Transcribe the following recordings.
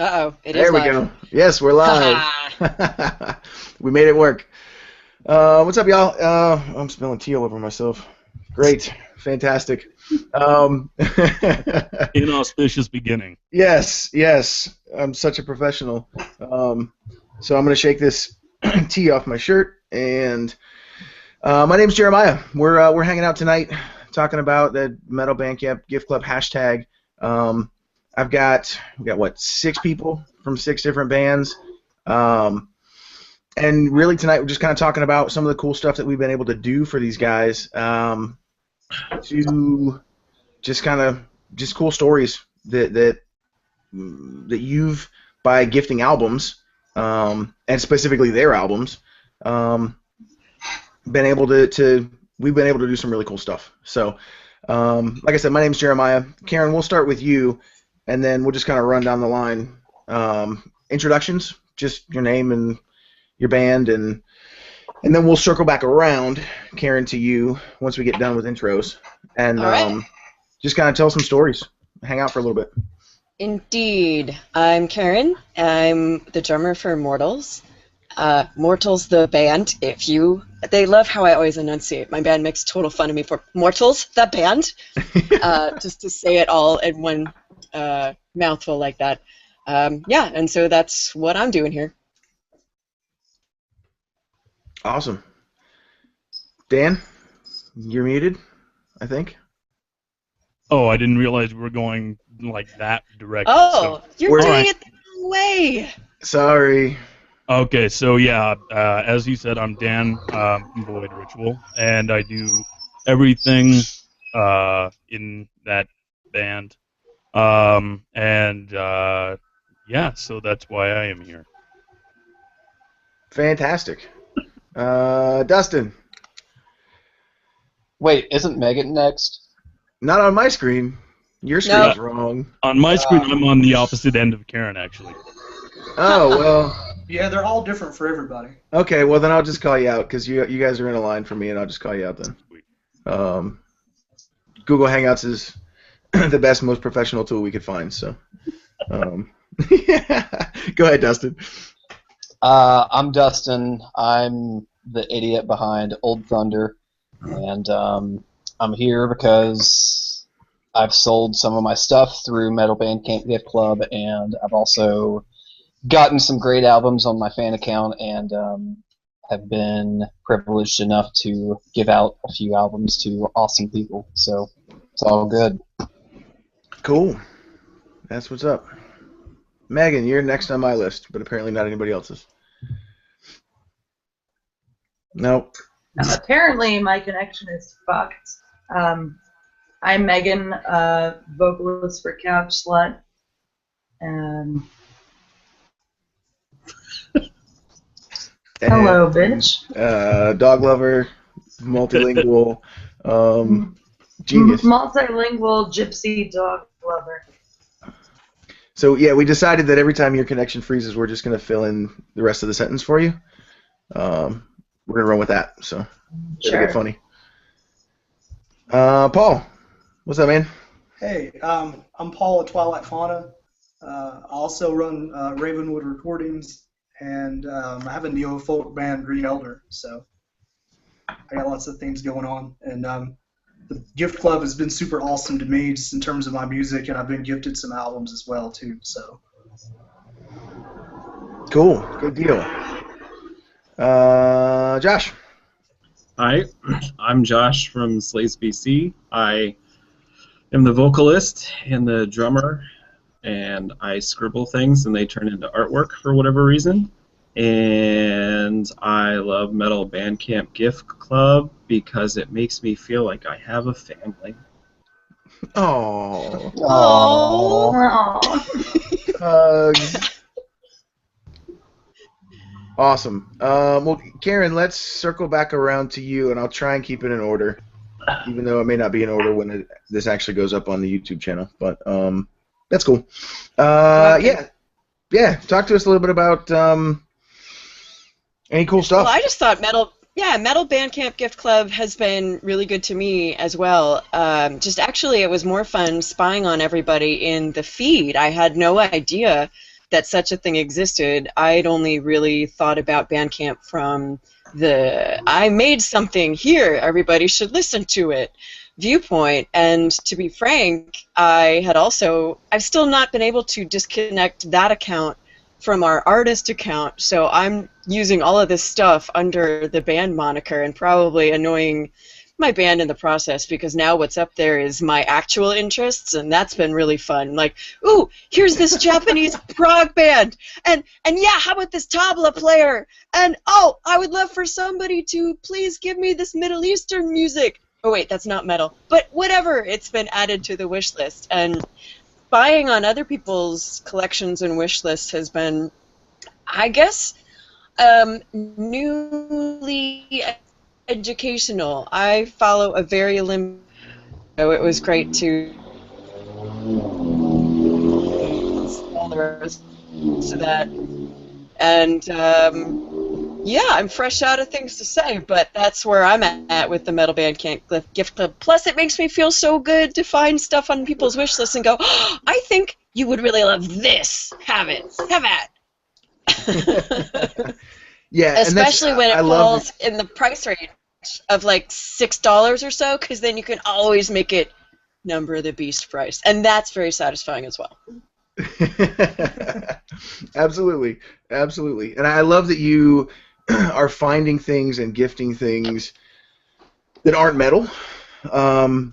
Uh-oh, it is There we live. go. Yes, we're live. We made it work. What's up, y'all? I'm spilling tea all over myself. Great. Fantastic. Inauspicious beginning. Yes. I'm such a professional. So I'm going to shake this tea off my shirt. And my name's Jeremiah. We're hanging out tonight talking about the Metal Bandcamp Gift Club hashtag. We got what, 6 people from 6 different bands. And really tonight we're just kind of talking about some of the cool stuff that we've been able to do for these guys. To just cool stories that you've, by gifting albums, and specifically their albums, been able to we've been able to do some really cool stuff. So, like I said, my name's Jeremiah. Karen, we'll start with you, and then we'll just kind of run down the line. Introductions, just your name and your band, and then we'll circle back around, Karen, to you once we get done with intros, and right. Just kind of tell some stories. Hang out for a little bit. Indeed. I'm Karen. I'm the drummer for Mortals. Mortals, the band, they love how I always enunciate. My band makes total fun of me for Mortals, the band, just to say it all in one mouthful like that. And so that's what I'm doing here. Awesome. Dan, you're muted, I think. Oh, I didn't realize we were going like that direction. Oh, so. You're doing it the wrong way. Sorry. Okay, so yeah, as you said, I'm Dan from Void Ritual, and I do everything in that band. So that's why I am here. Fantastic. Dustin. Wait, isn't Megan next? Not on my screen. Your screen's wrong. On my screen, I'm on the opposite end of Karen, actually. Oh, well. Yeah, they're all different for everybody. Okay, well then I'll just call you out, because you guys are in a line for me, and I'll just call you out then. Google Hangouts is the best, most professional tool we could find, so. Yeah. Go ahead, Dustin. I'm Dustin. I'm the idiot behind Old Thunder, and I'm here because I've sold some of my stuff through Metal Bandcamp Gift Club, and I've also gotten some great albums on my fan account, and have been privileged enough to give out a few albums to awesome people, so it's all good. Cool. That's what's up. Megan, you're next on my list, but apparently not anybody else's. Nope. Apparently my connection is fucked. I'm Megan, vocalist for Couch Slut. Hello, bitch. Dog lover, multilingual, genius. Multilingual gypsy dog lover. So yeah, we decided that every time your connection freezes, we're just going to fill in the rest of the sentence for you. We're going to run with that, so it'll get funny. Paul, what's up, man? Hey, I'm Paul at Twilight Fauna. I also run Ravenwood Recordings, and I have a neo-folk band, Green Elder, so I got lots of things going on. And the Gift Club has been super awesome to me just in terms of my music, and I've been gifted some albums as well, too. So cool. Good deal. Josh. Hi, I'm Josh from Slays BC. I am the vocalist and the drummer, and I scribble things and they turn into artwork for whatever reason. And I love Metal Bandcamp Gift Club because it makes me feel like I have a family. Oh. Awesome. Well, Karen, let's circle back around to you, and I'll try and keep it in order, even though it may not be in order when this actually goes up on the YouTube channel. But that's cool. Yeah. Talk to us a little bit about any cool stuff. Well, I just thought Metal Bandcamp Gift Club has been really good to me as well. Just actually, it was more fun spying on everybody in the feed. I had no idea that such a thing existed. I'd only really thought about Bandcamp from the I made something here, everybody should listen to it viewpoint. And to be frank, I've still not been able to disconnect that account from our artist account, so I'm using all of this stuff under the band moniker and probably annoying my band in the process, because now what's up there is my actual interests, and that's been really fun. Like, ooh, here's this Japanese prog band, and yeah, how about this tabla player? And oh, I would love for somebody to please give me this Middle Eastern music. Oh wait, that's not metal, but whatever. It's been added to the wish list, and buying on other people's collections and wish lists has been, I guess, newly educational. I follow a very limited, so it was great to so that, and yeah, I'm fresh out of things to say, but that's where I'm at with the Metal Bandcamp gift club. Plus, it makes me feel so good to find stuff on people's wish lists and go, oh, I think you would really love this. Have it. Have at. Yeah, especially when it falls in the price range of like $6 or so, because then you can always make it Number of the Beast price, and that's very satisfying as well. Absolutely, absolutely, and I love that you are finding things and gifting things that aren't metal. I've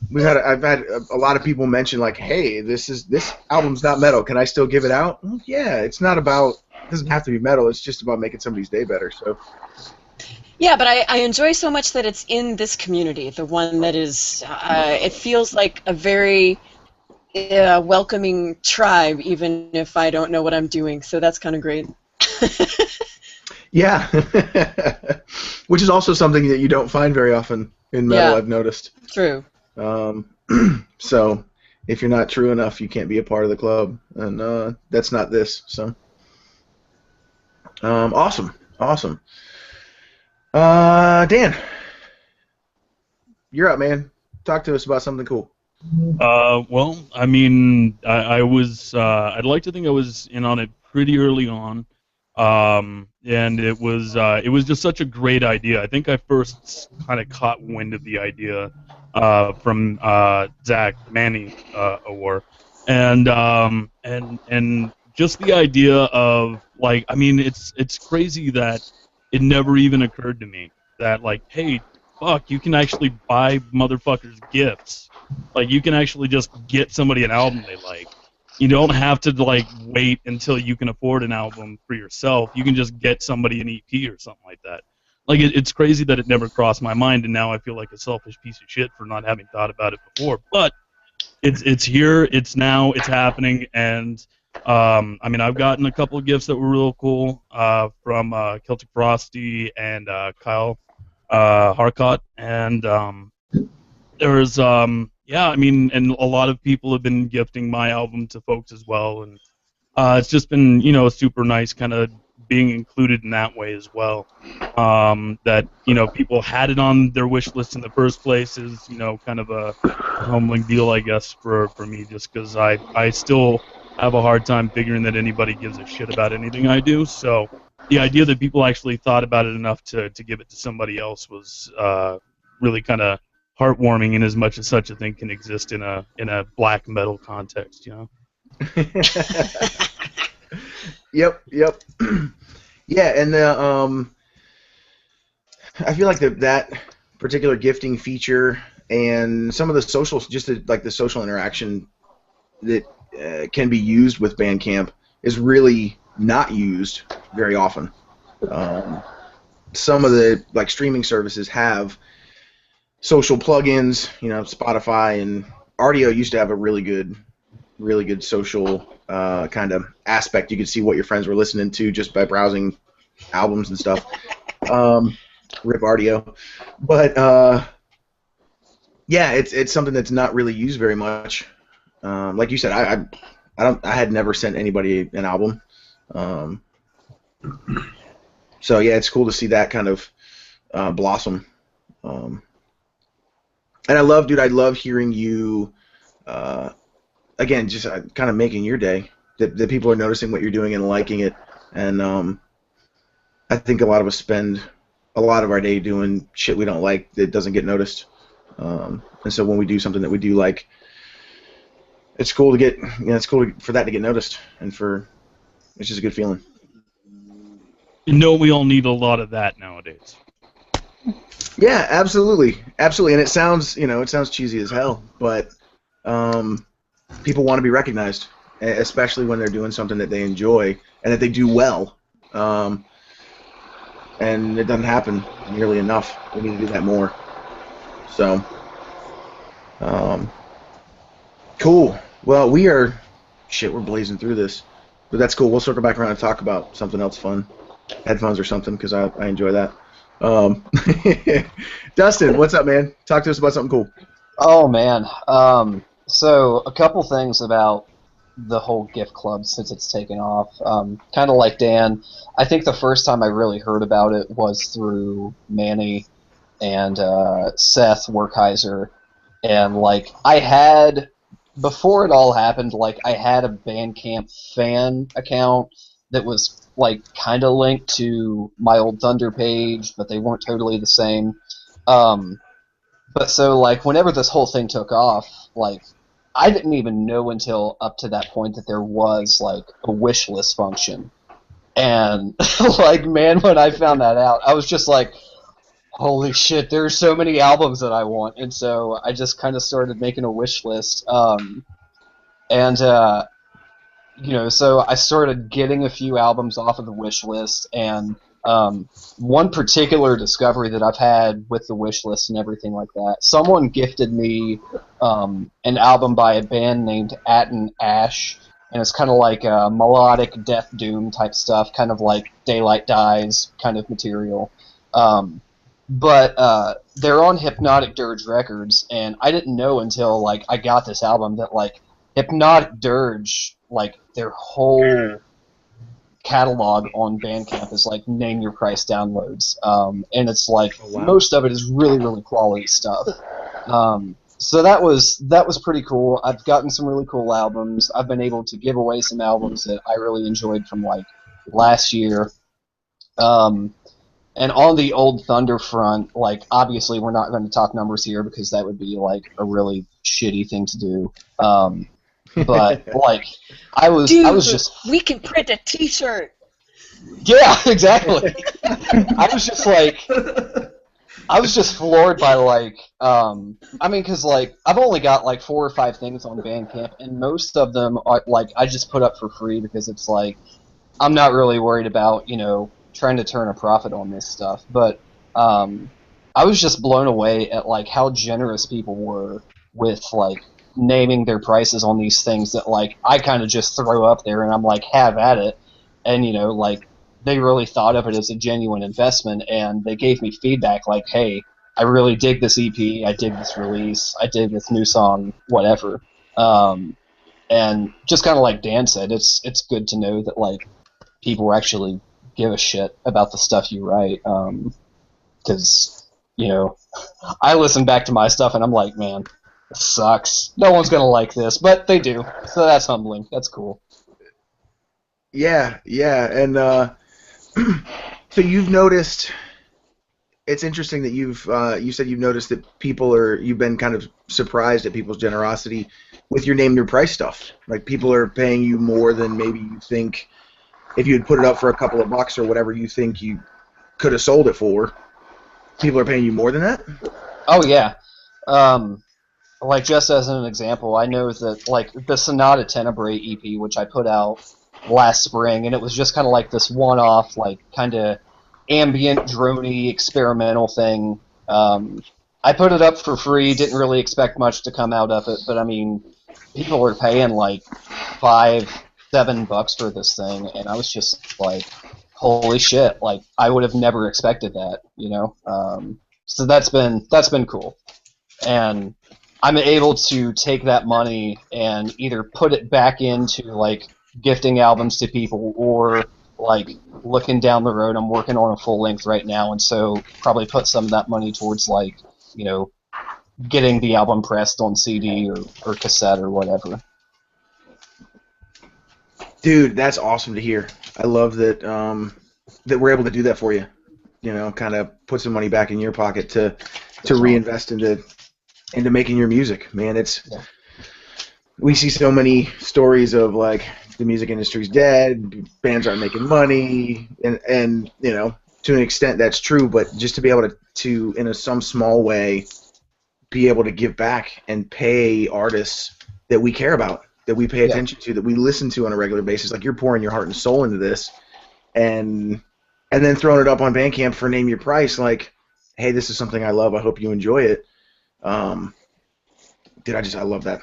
had a lot of people mention, like, hey, this album's not metal. Can I still give it out? Well, yeah, it doesn't have to be metal. It's just about making somebody's day better. So. Yeah, but I enjoy so much that it's in this community, the one that is. It feels like a very welcoming tribe, even if I don't know what I'm doing. So that's kind of great. Yeah, which is also something that you don't find very often in metal, I've noticed. True. So if you're not true enough, you can't be a part of the club, and that's not this. So awesome. Dan, you're up, man. Talk to us about something cool. Well, I mean, I'd like to think I was in on it pretty early on. And it was just such a great idea. I think I first kind of caught wind of the idea from Zach Manny Awar, and just the idea of, like, I mean, it's crazy that it never even occurred to me that, like, hey, fuck, you can actually buy motherfuckers gifts. Like, you can actually just get somebody an album they like. You don't have to, like, wait until you can afford an album for yourself. You can just get somebody an EP or something like that. Like, it's crazy that it never crossed my mind, and now I feel like a selfish piece of shit for not having thought about it before. But it's here, it's now, it's happening, and I mean, I've gotten a couple of gifts that were real cool from Celtic Frosty and Kyle Harcott, and there's yeah, I mean, and a lot of people have been gifting my album to folks as well, and it's just been, super nice kind of being included in that way as well. That, people had it on their wish list in the first place is, kind of a humbling deal, I guess, for me, just because I still have a hard time figuring that anybody gives a shit about anything I do. So the idea that people actually thought about it enough to give it to somebody else was really kind of heartwarming, in as much as such a thing can exist in a black metal context, Yep. Yeah, and I feel like that particular gifting feature and some of the social, just the social interaction that can be used with Bandcamp is really not used very often. Some of the streaming services have social plugins, Spotify and Rdio used to have a really good social kind of aspect. You could see what your friends were listening to just by browsing albums and stuff. Rip Rdio, but yeah, it's something that's not really used very much. Like you said, I had never sent anybody an album. So yeah, it's cool to see that kind of blossom. And I love hearing you, again, just kind of making your day that people are noticing what you're doing and liking it. And I think a lot of us spend a lot of our day doing shit we don't like that doesn't get noticed. And so when we do something that we do like, it's cool to get, it's cool for that to get noticed, and it's just a good feeling. We all need a lot of that nowadays. Yeah, absolutely, absolutely. And it sounds cheesy as hell, but people want to be recognized, especially when they're doing something that they enjoy and that they do well. And it doesn't happen nearly enough. We need to do that more. So, cool. Well, we're blazing through this, but that's cool. We'll circle back around and talk about something else fun, headphones or something, because I enjoy that. Dustin, what's up, man? Talk to us about something cool. Oh man. So a couple things about the whole gift club since it's taken off. Kind of like Dan, I think the first time I really heard about it was through Manny and Seth Werkheiser, and like I had, before it all happened, like I had a Bandcamp fan account that was like kind of linked to my Old Thunder page, but they weren't totally the same. But so like whenever this whole thing took off, like I didn't even know until up to that point that there was like a wish list function. And like, man, when I found that out, I was just like, holy shit, there's so many albums that I want. And so I just kind of started making a wish list. So I started getting a few albums off of the wish list, and one particular discovery that I've had with the wish list and everything like that, someone gifted me an album by a band named Atten Ash, and it's kind of like a melodic death doom type stuff, kind of like Daylight Dies kind of material. But they're on Hypnotic Dirge Records, and I didn't know until like I got this album that like Hypnotic Dirge, like their whole catalog on Bandcamp is like name your price downloads, and it's like most of it is really, really quality stuff. So that was pretty cool. I've gotten some really cool albums. I've been able to give away some albums that I really enjoyed from like last year. And on the Old Thunder front, like obviously we're not going to talk numbers here because that would be like a really shitty thing to do. But like I was just, we can print a T-shirt. Yeah, exactly. I was just floored by like because like I've only got like 4 or 5 things on Bandcamp, and most of them are like I just put up for free because it's like I'm not really worried about trying to turn a profit on this stuff. But I was just blown away at like how generous people were with like naming their prices on these things that like I kind of just throw up there and I'm like, have at it. And like they really thought of it as a genuine investment, and they gave me feedback like, hey, I really dig this EP, I dig this release, I dig this new song, whatever. And just kind of like Dan said, it's good to know that like people actually give a shit about the stuff you write, because I listen back to my stuff and I'm like, man, this sucks. No one's gonna like this, but they do. So that's humbling. That's cool. Yeah, and so you've noticed. It's interesting that you said you've noticed that you've been kind of surprised at people's generosity with your name, your price stuff. Like people are paying you more than maybe you think. If you had put it up for a couple of bucks or whatever you think you could have sold it for, people are paying you more than that? Oh, yeah. Like, just as an example, I know that, like, the Sonata Tenebrae EP, which I put out last spring, and it was just kind of like this one-off, like, kind of ambient, droney, experimental thing. I put it up for free, didn't really expect much to come out of it, but, I mean, people were paying, like, $5-7 for this thing, and I was just like, holy shit, like I would have never expected that, so that's been cool. And I'm able to take that money and either put it back into like gifting albums to people, or like looking down the road, I'm working on a full length right now, and so probably put some of that money towards like getting the album pressed on CD or cassette or whatever. Dude, that's awesome to hear. I love that that we're able to do that for you. You know, kind of put some money back in your pocket to reinvest into making your music. Man, we see so many stories of like the music industry's dead, bands aren't making money, and you know, to an extent that's true, but just to be able to in some small way be able to give back and pay artists that we care about, that we pay attention to, that we listen to on a regular basis, like you're pouring your heart and soul into this, and then throwing it up on Bandcamp for name your price, like, hey, this is something I love, I hope you enjoy it. Dude, I love that.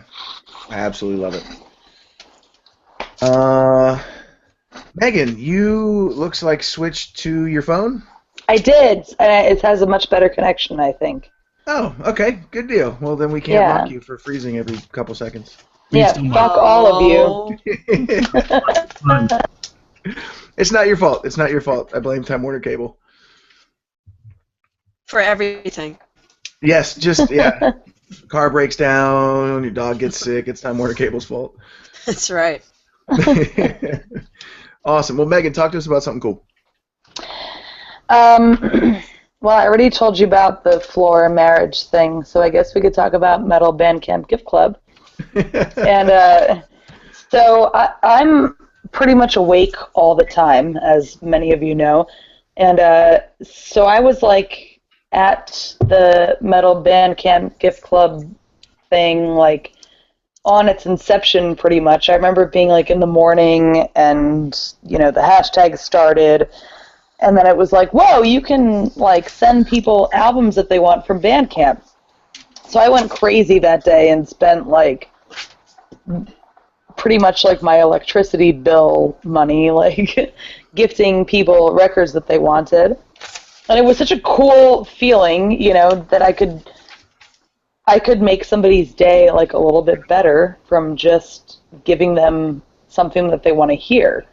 I absolutely love it. Megan, you looks like switched to your phone? I did, and it has a much better connection, I think. Oh, okay, good deal. Well, then we can't mock you for freezing every couple seconds. Yeah, fuck all of you. It's not your fault. It's not your fault. I blame Time Warner Cable. For everything. Yes, just, car breaks down, your dog gets sick, it's Time Warner Cable's fault. That's right. Awesome. Well, Megan, talk to us about something cool. Well, I already told you about the floor marriage thing, so I guess we could talk about Metal Bandcamp Gift Club. And so I'm pretty much awake all the time, as many of you know. And so I was like at the Metal Bandcamp Gift Club thing, like on its inception pretty much. I remember being like in the morning and, you know, the hashtag started. And then it was like, whoa, you can like send people albums that they want from Bandcamp. So I went crazy that day and spent like pretty much like my electricity bill money, like gifting people records that they wanted. And it was such a cool feeling, you know, that I could make somebody's day like a little bit better from just giving them something that they want to hear.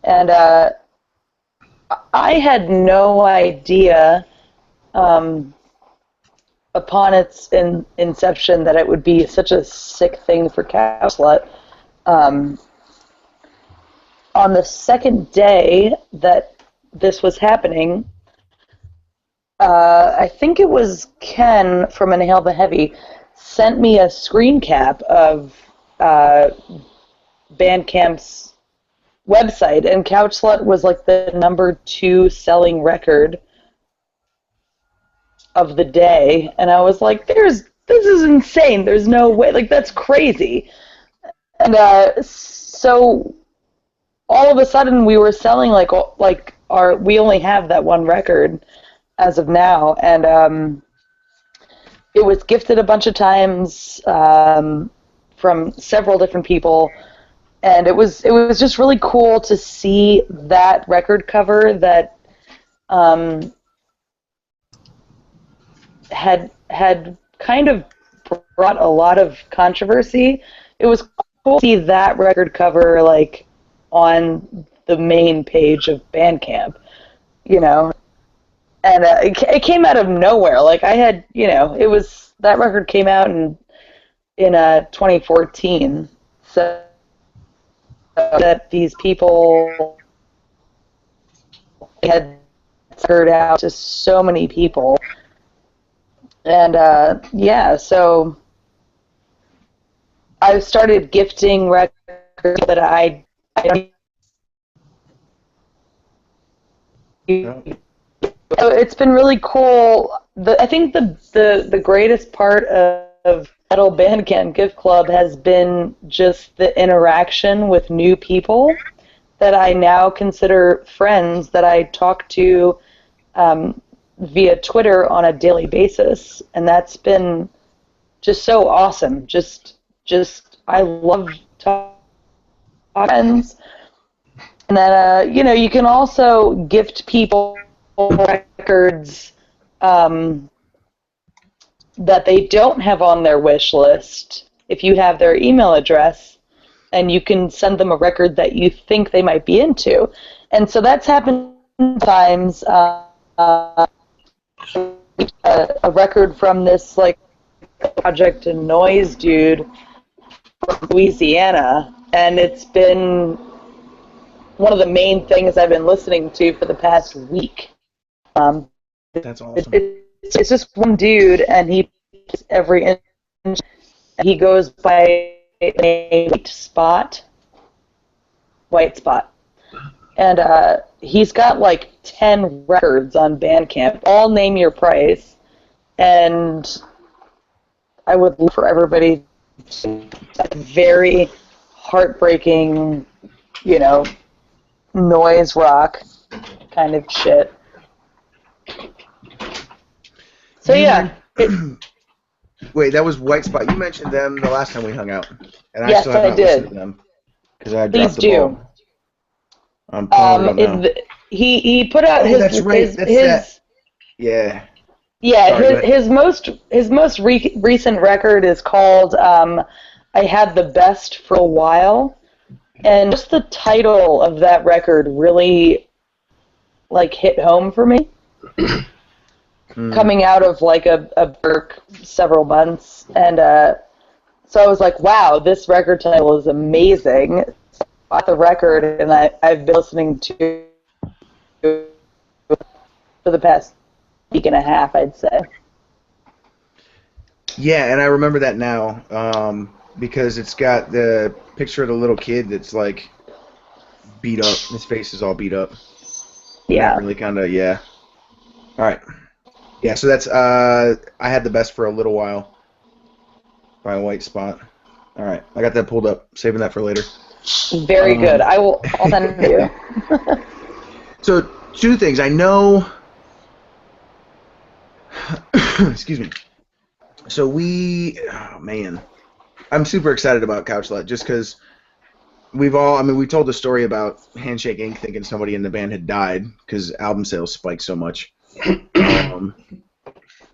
And I had no idea upon its inception that it would be such a sick thing for Couch Slut. On the second day that this was happening, I think it was Ken from Inhale the Heavy sent me a screen cap of Bandcamp's website, and Couch Slut was like the #2 selling record of the day, and I was like, this is insane, there's no way, like that's crazy. And so all of a sudden we were selling we only have that one record as of now, and it was gifted a bunch of times from several different people. And it was just really cool to see that record cover that had kind of brought a lot of controversy. It was cool to see that record cover like on the main page of Bandcamp, you know. And it came out of nowhere. Like I had, you know, that record came out in 2014. So that these people had heard out to so many people, and so I started gifting records that I don't. It's been really cool. I think the greatest part of Metal Bandcamp Gift Club has been just the interaction with new people that I now consider friends that I talk to via Twitter on a daily basis, and that's been just so awesome. Just I love talking to friends, and then you know, you can also gift people records that they don't have on their wish list if you have their email address, and you can send them a record that you think they might be into. And so that's happened times. A record from this like Project and Noise dude from Louisiana, and it's been one of the main things I've been listening to for the past week. That's awesome. It's just one dude, and he every inch. He goes by a White Spot, and he's got like 10 records on Bandcamp, all name your price, and I would love for everybody to very heartbreaking, noise rock kind of shit. So yeah. Wait, that was White Spot. You mentioned them the last time we hung out, and I Yes, still have I not did. listened to them because I dropped the Please do. ball. I'm pulling it up now. He put out That's right. That's that. Yeah. Yeah, Sorry, his most recent record is called "I Had the Best for a While," and just the title of that record really hit home for me. Coming out of a work several months, and so I was like, wow, this record title is amazing. So I bought the record, and I've been listening to for the past week and a half, I'd say. Yeah, and I remember that now because it's got the picture of the little kid that's beat up. His face is all beat up. Yeah. That really kind of, yeah. All right. Yeah, so that's I Had the Best for a Little While by White Spot. All right, I got that pulled up. Saving that for later. Very good. I'll send it to you. So, two things. I know... Excuse me. So oh man, I'm super excited about Couchlet just because we told the story about Handshake Inc. thinking somebody in the band had died because album sales spiked so much.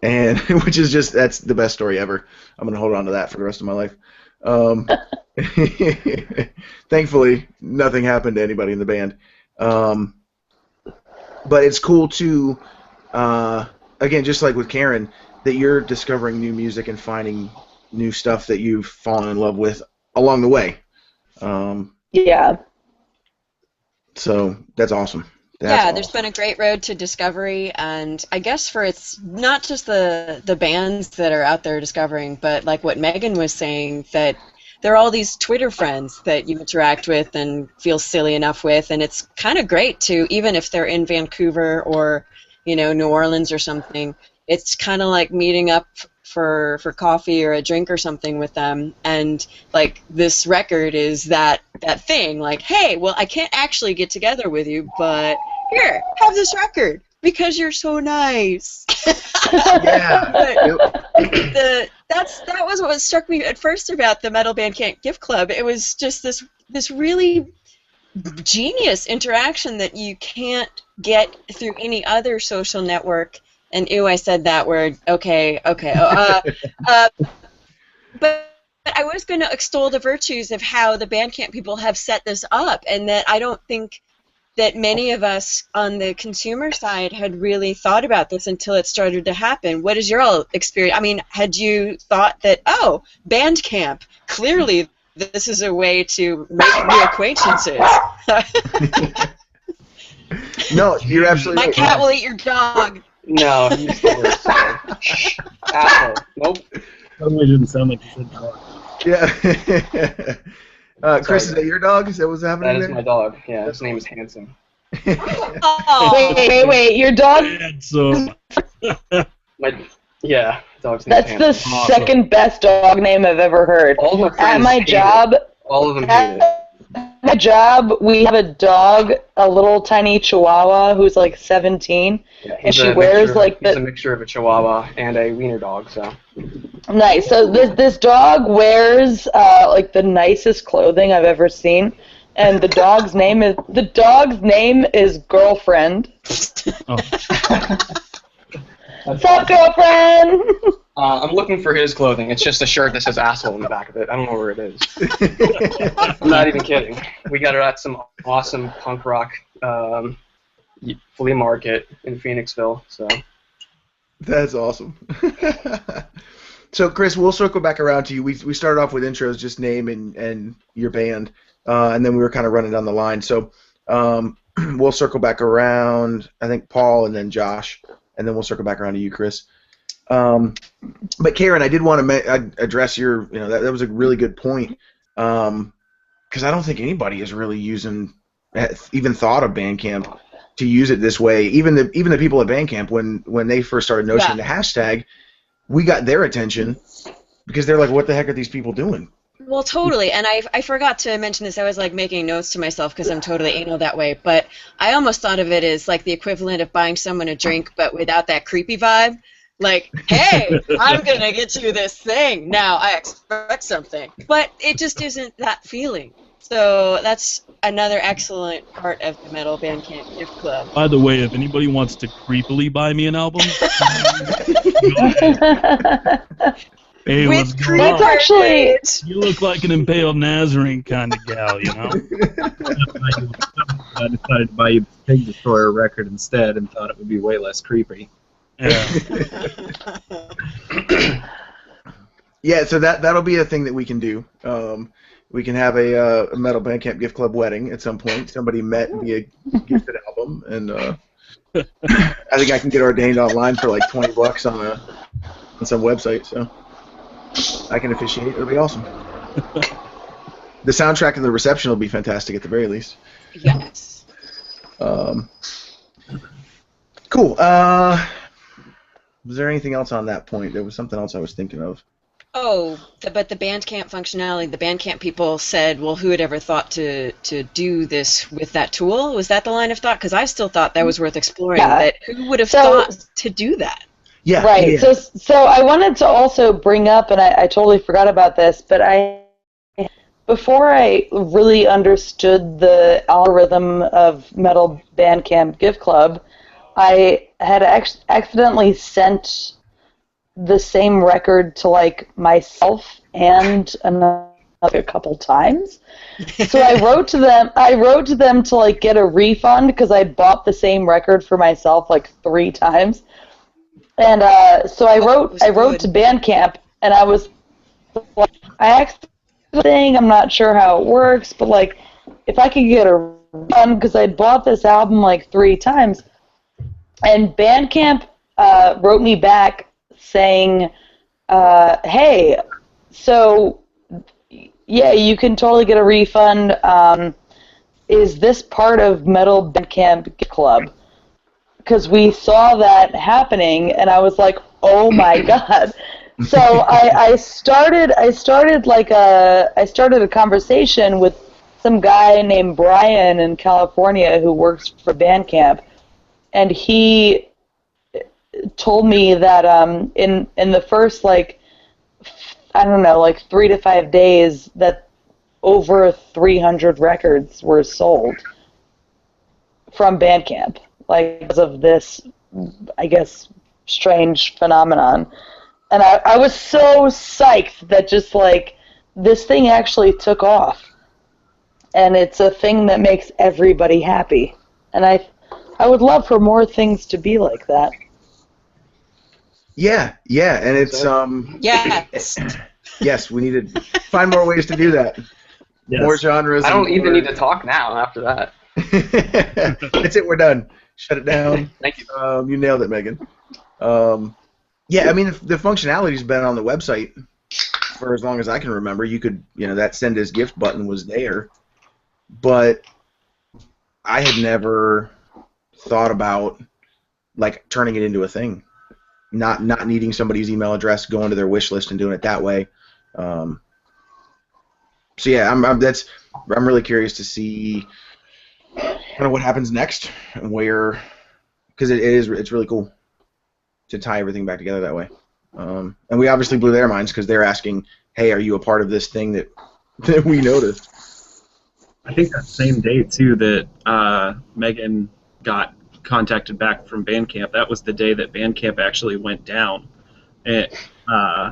And which is that's the best story ever. I'm going to hold on to that for the rest of my life. Thankfully, nothing happened to anybody in the band. But it's cool to, again, just like with Karen, that you're discovering new music and finding new stuff that you've fallen in love with along the way. Yeah. So that's awesome. There's been a great road to discovery, and I guess it's not just the bands that are out there discovering, but like what Megan was saying, that there are all these Twitter friends that you interact with and feel silly enough with, and it's kind of great to, even if they're in Vancouver or, New Orleans or something, it's kind of like meeting up for coffee or a drink or something with them, and this record is that thing, hey, well, I can't actually get together with you, but here, have this record because you're so nice. Yeah. That was what struck me at first about the Metal Bandcamp Gift Club. It was just this really genius interaction that you can't get through any other social network. And I said that word. Okay. But I was going to extol the virtues of how the Bandcamp people have set this up, and that I don't think that many of us on the consumer side had really thought about this until it started to happen. What is your all experience? I mean, had you thought that, Bandcamp, clearly this is a way to make new acquaintances? No, you're absolutely right. My cat will eat your dog. No, he's the worst. Asshole. Nope. Probably didn't sound like you said dog. Yeah. Chris, is that your dog? Is that what's happening there? That is my dog. Yeah, his name is Handsome. Wait, your dog? Handsome. Dog's name That's is the Handsome. second best dog name I've ever heard. All my friends At my hate job, it. All of them hate it. my job, we have a dog, a little tiny Chihuahua who's 17, Yeah, and she wears he's a mixture of a Chihuahua and a wiener dog. So nice. So this dog wears the nicest clothing I've ever seen, and the dog's name is Girlfriend. Oh. What's up, girlfriend? I'm looking for his clothing. It's just a shirt that says asshole on the back of it. I don't know where it is. I'm not even kidding. We got it at some awesome punk rock flea market in Phoenixville. So that's awesome. So, Chris, we'll circle back around to you. We started off with intros, just name and your band, and then we were kind of running down the line. So We'll circle back around. I think Paul and then Josh, and then we'll circle back around to you, Chris. But Karen, I did want to address your, that was a really good point, because I don't think anybody is really even thought of Bandcamp to use it this way. Even the people at Bandcamp, when they first started noticing the hashtag, we got their attention because they're like, what the heck are these people doing? Well, totally, and I forgot to mention this. I was like making notes to myself because I'm totally anal that way, but I almost thought of it as like the equivalent of buying someone a drink but without that creepy vibe. Like, hey, I'm going to get you this thing. Now I expect something. But it just isn't that feeling. So that's another excellent part of the Metal Bandcamp Gift Club. By the way, if anybody wants to creepily buy me an album, hey, what's going on? That's actually... You look like an impaled Nazarene kind of gal, you know? I decided to buy you Pig Destroyer record instead and thought it would be way less creepy. Yeah. Yeah, so that'll be a thing that we can do. We can have a Metal Bandcamp Gift Club wedding at some point. Somebody met via gifted album, and I think I can get ordained online for like $20 on some website. So I can officiate. It'll be awesome. The soundtrack and the reception will be fantastic at the very least. Yes. Cool. Was there anything else on that point? There was something else I was thinking of. Oh, but the Bandcamp functionality, the Bandcamp people said, well, who had ever thought to do this with that tool? Was that the line of thought? Because I still thought that was worth exploring. Yeah. That who would have thought to do that? Yeah. Right. Yeah. So I wanted to also bring up, and I totally forgot about this, but before I really understood the algorithm of Metal Bandcamp Gift Club, I had accidentally sent the same record to like myself and another a couple times. So I wrote to them to like get a refund because I bought the same record for myself like 3 times. And so I wrote to Bandcamp, and I was like, I asked the thing, I'm not sure how it works, but like if I could get a refund because I bought this album like 3 times. And Bandcamp wrote me back saying, hey, so, yeah, you can totally get a refund. Is this part of Metal Bandcamp Club? Because we saw that happening, and I was like, oh my god. So I started a conversation with some guy named Brian in California who works for Bandcamp. And he told me that in the first, like, I don't know, like 3 to 5 days, that over 300 records were sold from Bandcamp, like, because of this, I guess, strange phenomenon. And I was so psyched that just, like, this thing actually took off. And it's a thing that makes everybody happy. And I would love for more things to be like that. Yeah, and it's Yes. Yes, we need to find more ways to do that. Yes. More genres. I don't even need to talk now after that. That's it. We're done. Shut it down. Thank you. You nailed it, Megan. Yeah, I mean the functionality's been on the website for as long as I can remember. You could, that send as gift button was there, but I had never thought about like turning it into a thing, not needing somebody's email address, going to their wish list and doing it that way. So yeah, I'm really curious to see kind of what happens next and where, because it's really cool to tie everything back together that way. And we obviously blew their minds because they're asking, hey, are you a part of this thing that we noticed? I think that same day too that Megan got contacted back from Bandcamp, that was the day that Bandcamp actually went down. And,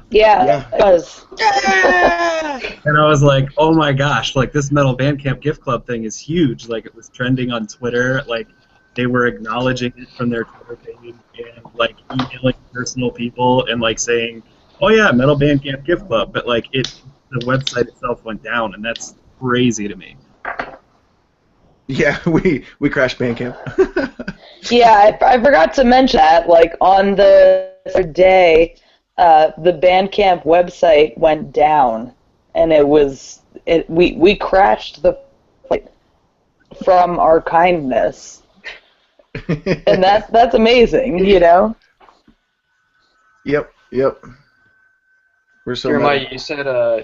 yeah, it was. and I was like, oh my gosh, like this Metal Bandcamp Gift Club thing is huge. Like it was trending on Twitter, like they were acknowledging it from their Twitter page and like emailing personal people and like saying, oh yeah, Metal Bandcamp Gift Club, but like the website itself went down, and that's crazy to me. Yeah, we crashed Bandcamp. Yeah, I forgot to mention that. Like on the third day, the Bandcamp website went down, and we crashed the flight from our kindness, and that's amazing, you know. Yep. We're so Jeremiah, mad.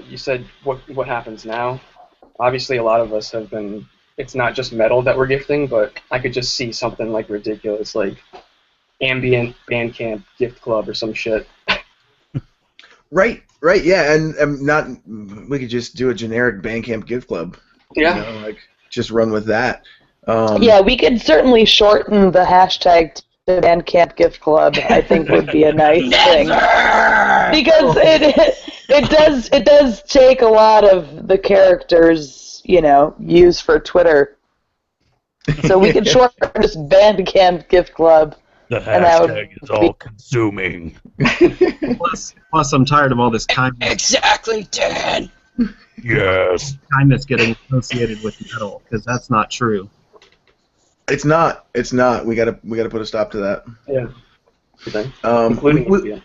you said what happens now. Obviously, a lot of us have been. It's not just metal that we're gifting, but I could just see something like ridiculous, like ambient Bandcamp gift club or some shit. Right, yeah, and not. We could just do a generic Bandcamp gift club. Yeah. You know, like just run with that. Yeah, we could certainly shorten the hashtag to Bandcamp Gift Club. I think would be a nice thing because it does take a lot of the characters, you know, used for Twitter. So we could shorten just Bandcamp Gift Club. The hashtag is all consuming. Plus, I'm tired of all this kindness. Exactly, Dan. Yes. Kindness getting associated with metal, because that's not true. It's not. We gotta put a stop to that. Yeah. Including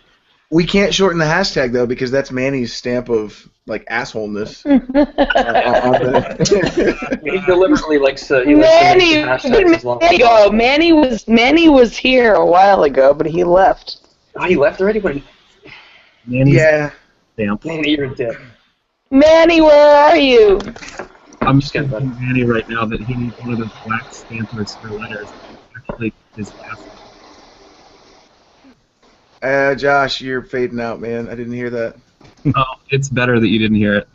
we can't shorten the hashtag though because that's Manny's stamp of like assholeness. He deliberately likes to. Manny was here a while ago, but he left. Oh, he left already? Yeah. Stamp. Manny, you're a dick. Manny, where are you? I'm just getting Manny right now that he needs one of those wax stampers for letters. Actually, his ass. Josh, you're fading out, man. I didn't hear that. Oh, it's better that you didn't hear it.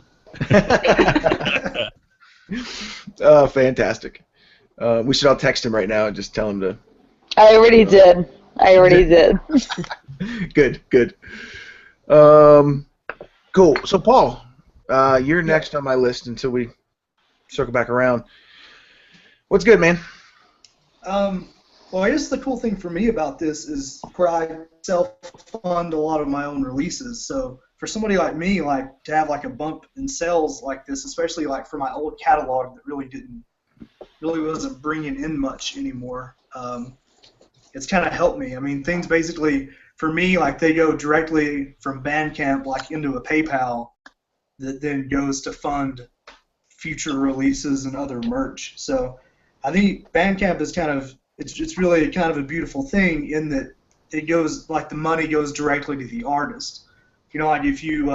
Oh, fantastic. We should all text him right now and just tell him to. I already did. Good. Cool. So, Paul, you're next on my list until we circle back around. What's good, man? Well, I guess the cool thing for me about this is where I self-fund a lot of my own releases. So for somebody like me, like to have like a bump in sales like this, especially like for my old catalog that really wasn't bringing in much anymore, it's kind of helped me. I mean, things basically for me, like they go directly from Bandcamp like into a PayPal that then goes to fund future releases and other merch. So I think Bandcamp is it's really kind of a beautiful thing in that it goes, like the money goes directly to the artist. You know, like if you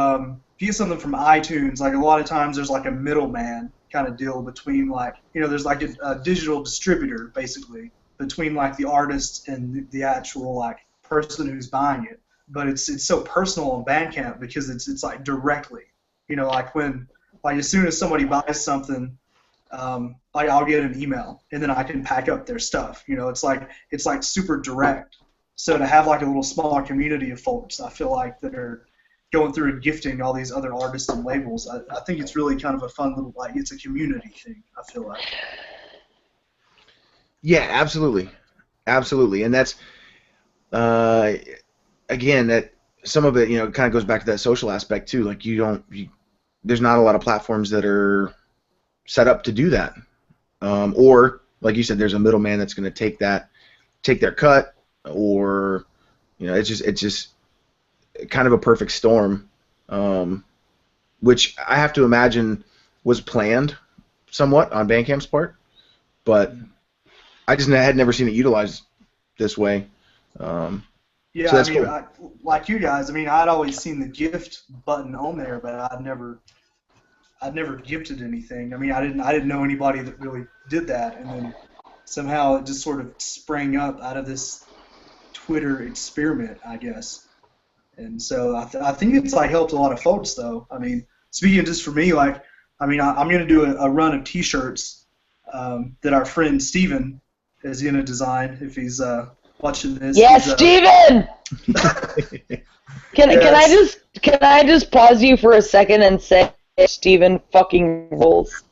get something from iTunes, like a lot of times there's like a middleman kind of deal between like, you know, there's like a digital distributor basically between like the artist and the actual like person who's buying it. But it's so personal on Bandcamp because it's like directly, you know, like as soon as somebody buys something, like I'll get an email and then I can pack up their stuff. You know, it's like super direct. So to have like a little small community of folks, I feel like that are going through and gifting all these other artists and labels, I think it's really kind of a fun little, like it's a community thing, I feel like. Yeah, absolutely, and that's again that some of it, you know, kind of goes back to that social aspect too. Like there's not a lot of platforms that are set up to do that, or like you said, there's a middleman that's going to take their cut, or you know, it's just kind of a perfect storm, which I have to imagine was planned somewhat on Bandcamp's part, but I just had never seen it utilized this way. Yeah, so that's I mean, cool. like you guys, I mean, I'd always seen the gift button on there, but I'd never gifted anything. I mean, I didn't know anybody that really did that, and then somehow it just sort of sprang up out of this Twitter experiment, I guess. And so I think it's like helped a lot of folks, though. I mean, speaking just for me, like, I mean, I'm gonna do a run of T-shirts that our friend Steven is gonna design if he's watching this. Yes, Steven! Can I just pause you for a second and say Steven fucking rules?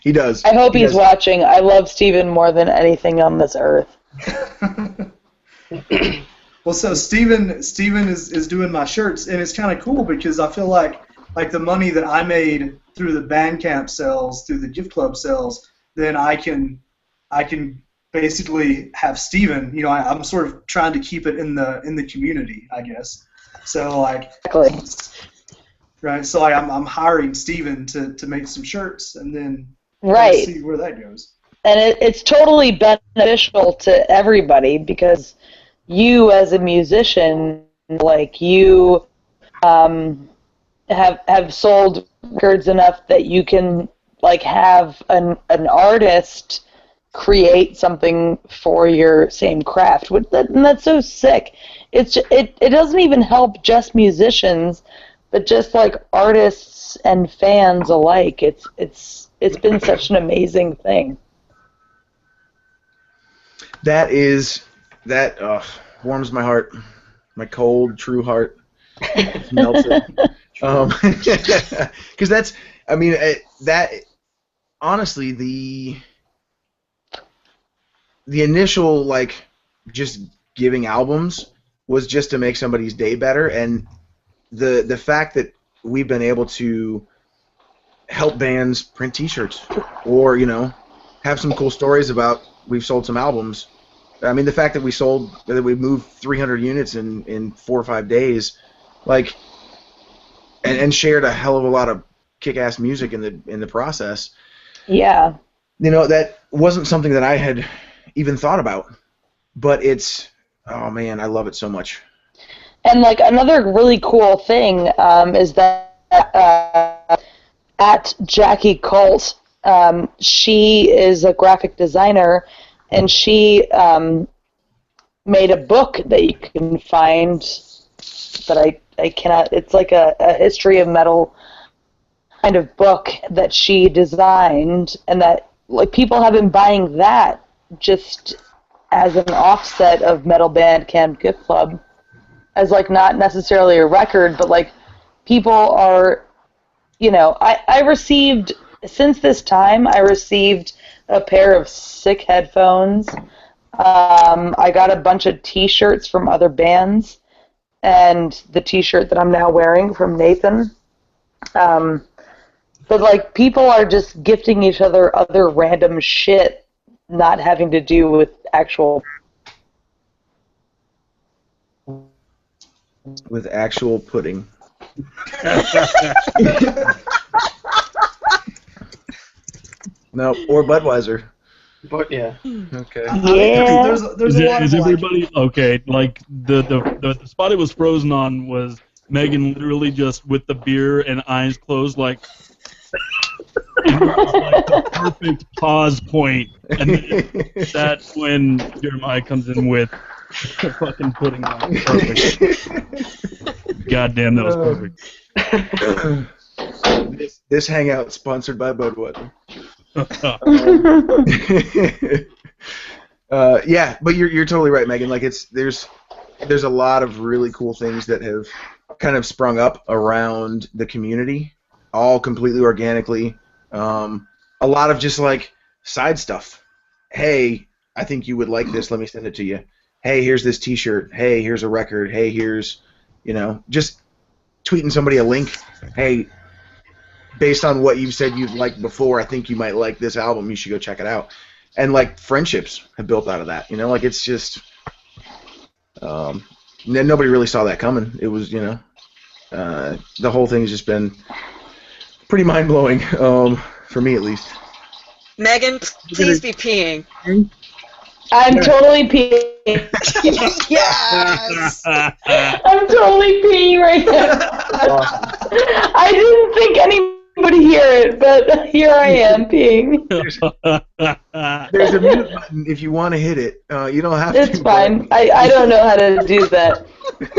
He does. I hope he's watching. I love Steven more than anything on this earth. Well, so Steven is doing my shirts, and it's kind of cool because I feel like like the money that I made through the Bandcamp sales, through the gift club sales, then I can basically have Steven, I'm sort of trying to keep it in the community, I guess. So like, Exactly. right? So like I'm hiring Steven to make some shirts, and then Right. see where that goes. And it's totally beneficial to everybody because you, as a musician, like you have sold records enough that you can like have an artist create something for your same craft, and that's so sick. It doesn't even help just musicians, but just like artists and fans alike. It's been such an amazing thing. That warms my heart, my cold, true heart. It melts it. Because that honestly, the initial like just giving albums was just to make somebody's day better, and the fact that we've been able to help bands print T-shirts or have some cool stories about we've sold some albums. I mean, the fact that we moved 300 units in 4 or 5 days, like, and shared a hell of a lot of kick-ass music in the process. Yeah. That wasn't something that I had even thought about, but oh man, I love it so much. And like another really cool thing is that at Jackie Colt, she is a graphic designer, and she made a book that you can find, but I cannot. It's like a history of metal kind of book that she designed, and that like people have been buying that just as an offset of Metal Bandcamp Gift Club, as like not necessarily a record, but like people are, I received, since this time, I received a pair of sick headphones. I got a bunch of T-shirts from other bands, and the T-shirt that I'm now wearing from Nathan. But like people are just gifting each other other random shit, not having to do with actual. With actual pudding. No, or Budweiser. But yeah. Okay. Yeah. There's a lot of everybody okay? Like the spot it was frozen on was Megan literally just with the beer and eyes closed, like. And it was like the perfect pause point, and then that's when Jeremiah comes in with the fucking pudding on. Perfect. Goddamn, that was perfect. This hangout sponsored by Budweiser. Yeah, but you're totally right, Megan. Like there's a lot of really cool things that have kind of sprung up around the community, all completely organically. A lot of just like side stuff. Hey, I think you would like this. Let me send it to you. Hey, here's this T-shirt. Hey, here's a record. Hey, here's just tweeting somebody a link. Hey, based on what you've said you've liked before, I think you might like this album. You should go check it out. And like friendships have built out of that. Like it's just nobody really saw that coming. It was the whole thing has just been pretty mind blowing for me at least. Megan, please be peeing. I'm totally peeing. Yes! I'm totally peeing right now. I didn't think anybody would hear it, but here I am peeing. There's a mute button if you want to hit it. You don't have to. It's fine. I don't know how to do that.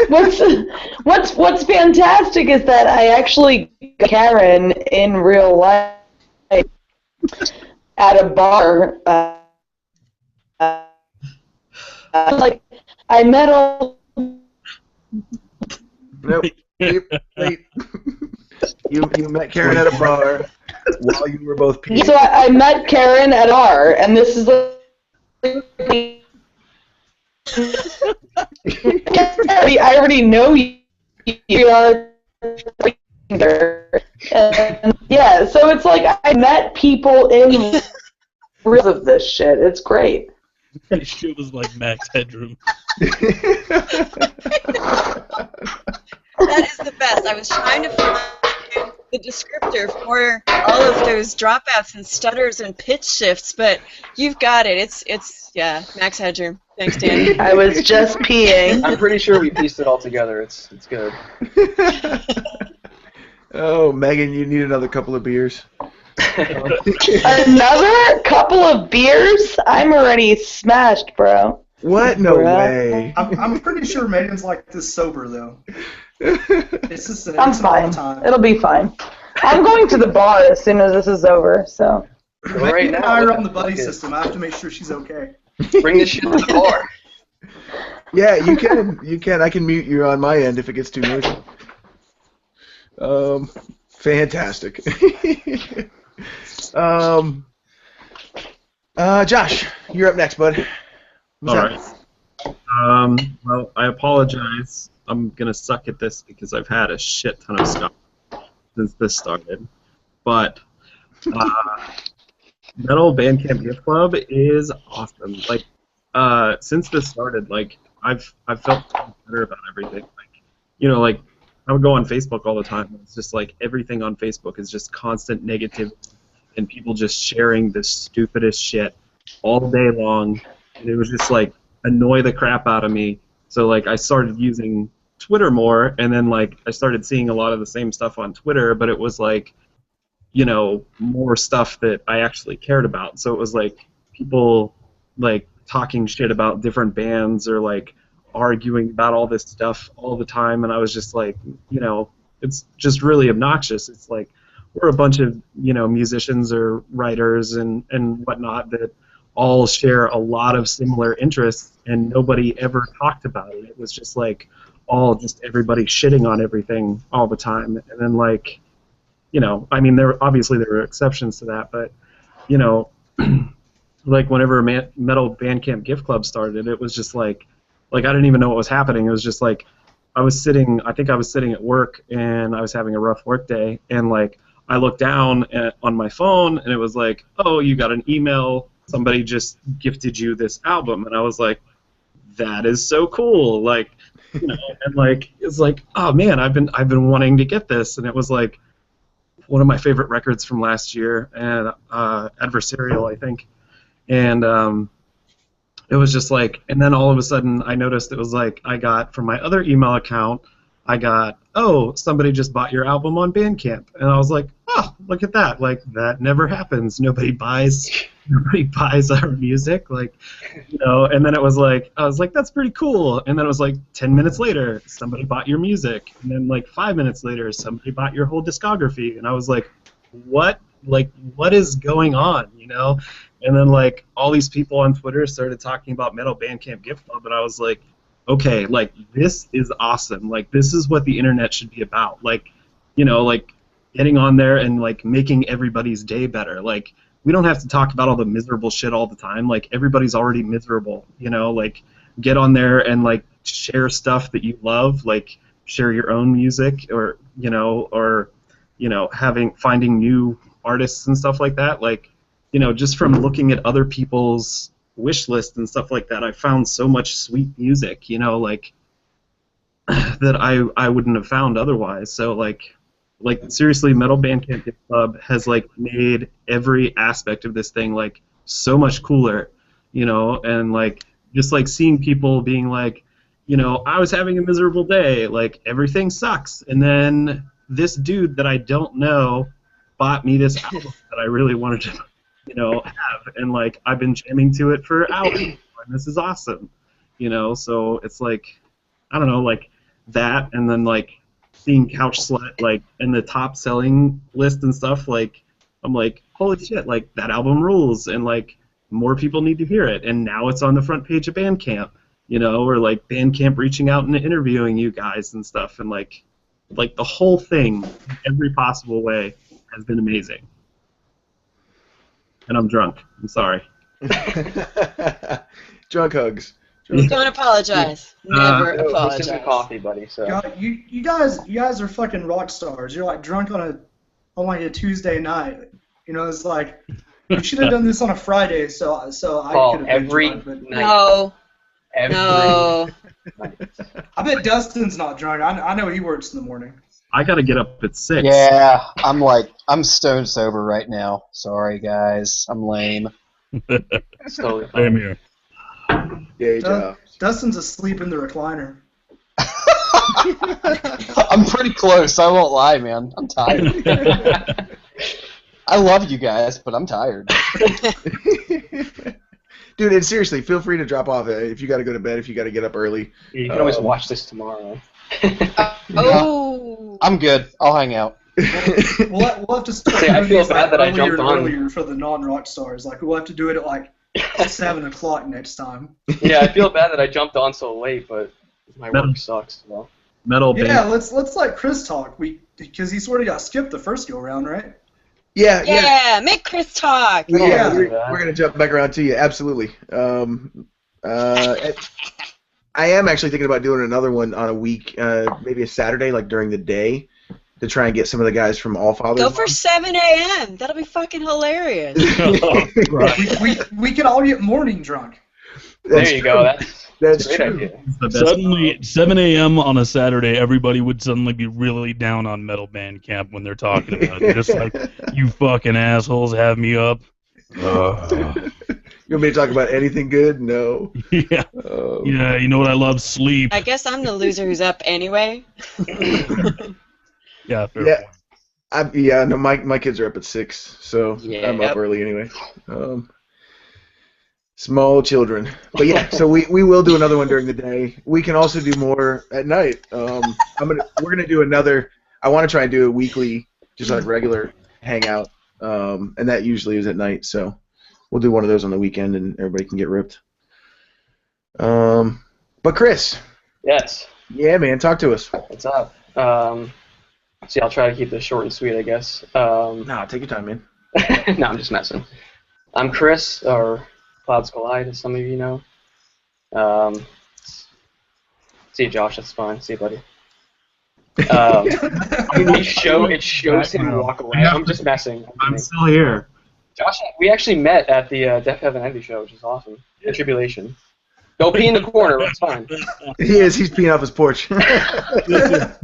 What's fantastic is that I actually got Karen in real life at a bar. Like I met all. Nope. Wait. You met Karen at a bar while you were both peeing. So I met Karen at a bar, and this is I already know you are there. And yeah, so it's like I met people in real of this shit. It's great. That shit was like Max Headroom. That is the best. I was trying to find the descriptor for all of those dropouts and stutters and pitch shifts, but you've got it. It's Max Headroom. Thanks, Dan. I was just peeing. I'm pretty sure we pieced it all together. It's good. Oh, Megan, you need another couple of beers. Another couple of beers? I'm already smashed, bro. What? No Bruh. way. I'm pretty sure Megan's like this sober though. It's just I'm it's all the fine. time. It'll be fine. I'm going to the bar as soon as this is over, so. Well, right Megan and now, I are what on the the buddy fuck is- system. I have to make sure she's okay. Bring this shit to the bar. Yeah, you can. You can. I can mute you on my end if it gets too noisy. Fantastic. Josh, you're up next, bud. What's All that? right. Well, I apologize. I'm gonna suck at this because I've had a shit ton of stuff since this started. But Metal Bandcamp Gift Club is awesome. Like, since this started, like I've felt better about everything. Like, you know, like I would go on Facebook all the time. It's just like everything on Facebook is just constant negative, and people just sharing the stupidest shit all day long. And it was just like annoy the crap out of me. So like I started using Twitter more, and then like I started seeing a lot of the same stuff on Twitter, but it was like, you know, more stuff that I actually cared about. So it was like people like talking shit about different bands or like arguing about all this stuff all the time, and I was just like, you know, it's just really obnoxious. It's like we're a bunch of, you know, musicians or writers and whatnot that all share a lot of similar interests, and nobody ever talked about it. It was just like all just everybody shitting on everything all the time. And then like, you know, I mean, there were exceptions to that, but you know, like whenever Metal Bandcamp Gift Club started, it was just like I didn't even know what was happening. It was just like I think I was sitting at work and I was having a rough work day, and like I looked down on my phone and it was like, oh, you got an email. Somebody just gifted you this album, and I was like, that is so cool. Like, you know, and like it's like, oh man, I've been wanting to get this, and it was like one of my favorite records from last year, and Adversarial, I think, and it was just like, and then all of a sudden I noticed it was like I got from my other email account, I got, oh, somebody just bought your album on Bandcamp, and I was like, oh, look at that, like that never happens. Nobody buys our music, like, you know. And then it was like, I was like, that's pretty cool. And then it was like 10 minutes later, somebody bought your music, and then like 5 minutes later, somebody bought your whole discography, and I was like, what is going on, you know? And then like all these people on Twitter started talking about Metal Bandcamp Gift Club, and I was like, okay, like this is awesome. Like this is what the internet should be about. Like, you know, like getting on there and like making everybody's day better. Like we don't have to talk about all the miserable shit all the time. Like everybody's already miserable, you know. Like get on there and like share stuff that you love. Like share your own music, or you know, finding new artists and stuff like that. Like, you know, just from looking at other people's wish list and stuff like that, I found so much sweet music, you know, like that I wouldn't have found otherwise. So like seriously, Metal Bandcamp Gift Club has like made every aspect of this thing like so much cooler, you know. And like just like seeing people being like, you know, I was having a miserable day, like everything sucks, and then this dude that I don't know bought me this album that I really wanted to, you know, have, and like I've been jamming to it for hours, and this is awesome, you know. So it's like, I don't know, like that, and then like seeing Couch Slut like in the top selling list and stuff, like I'm like, holy shit, like that album rules, and like more people need to hear it, and now it's on the front page of Bandcamp, you know, or like Bandcamp reaching out and interviewing you guys and stuff, and like the whole thing, every possible way, has been amazing. And I'm drunk. I'm sorry. Drunk hugs. Don't apologize. Never No, this apologize. isn't coffee, buddy. So You guys are fucking rock stars. You're like drunk on like a Tuesday night. You know, it's like we should have done this on a Friday, so I Paul, could have been every drunk. But night. No. Every No. night. I bet Dustin's not drunk. I know he works in the morning. I gotta get up at 6. Yeah, I'm stone sober right now. Sorry, guys. I'm lame. It's totally fine. Same here. Yeah, job. Dustin's asleep in the recliner. I'm pretty close. I won't lie, man. I'm tired. I love you guys, but I'm tired. Dude, and seriously, feel free to drop off if you got to go to bed, if you got to get up early. You can always watch this tomorrow. Oh. I'm good. I'll hang out. We'll have to start See, I doing feel these, bad that I earlier jumped and on. earlier for the non-rock stars. Like we'll have to do it at like 7 o'clock next time. Yeah, I feel bad that I jumped on so late, but my Metal- work sucks. So. Metal Yeah, band. let's let Chris talk. Because he sort of got skipped the first go around, right? Yeah. Yeah, make Chris talk. Yeah, Yeah. we're gonna jump back around to you. Absolutely. I am actually thinking about doing another one on a week, maybe a Saturday, like during the day, to try and get some of the guys from All Fathers. Go for 7 a.m. That'll be fucking hilarious. Right. We could all get morning drunk. There you go. That's a great true. idea. It's the best. Suddenly, 7 a.m. on a Saturday, everybody would suddenly be really down on Metal Bandcamp when they're talking about it. Just like, you fucking assholes have me up. You want me to talk about anything good? No. Yeah. Yeah, you know what I love? Sleep. I guess I'm the loser who's up anyway. Yeah, fair Yeah. point. No, my kids are up at 6, so Yeah. I'm up early anyway. Small children, but yeah. So we will do another one during the day. We can also do more at night. We're gonna do another. I want to try and do a weekly, just like regular hangout, and that usually is at night. So we'll do one of those on the weekend, and everybody can get ripped. But Chris, Yes. yeah, man, talk to us. What's up? See, I'll try to keep this short and sweet, I guess. Nah, take your time, man. No, I'm just messing. I'm Chris, or Clouds Collide, as some of you know. See you, Josh. That's fine. See you, buddy. It shows him walk away. I'm just messing. I'm still here. Josh, we actually met at the Death Heaven Envy show, which is awesome. In Tribulation. Go pee in the corner. It's fine. He's peeing off his porch.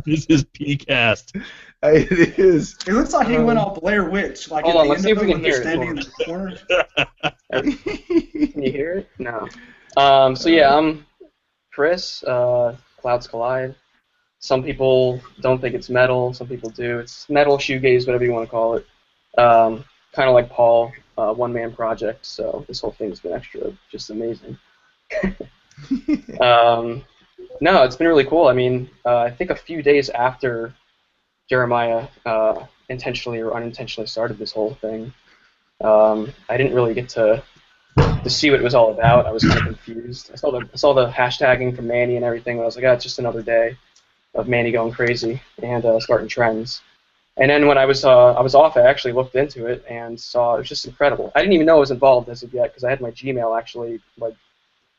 This is P-cast. It is. It looks like he went all Blair Witch. Like Hold at on, the let's end see if of we it can when they're hear it. standing in Hold the corner. Can you hear it? No. So yeah, I'm Chris. Clouds Collide. Some people don't think it's metal. Some people do. It's metal, shoegaze, whatever you want to call it. Kind of like Paul, one-man project. So this whole thing's been just amazing. No, it's been really cool. I mean, I think a few days after Jeremiah intentionally or unintentionally started this whole thing, I didn't really get to see what it was all about. I was kind of confused. I saw the hashtagging from Manny and everything. And I was like, it's just another day of Manny going crazy and starting trends. And then when I was off, I actually looked into it and saw it was just incredible. I didn't even know I was involved as of yet because I had my Gmail actually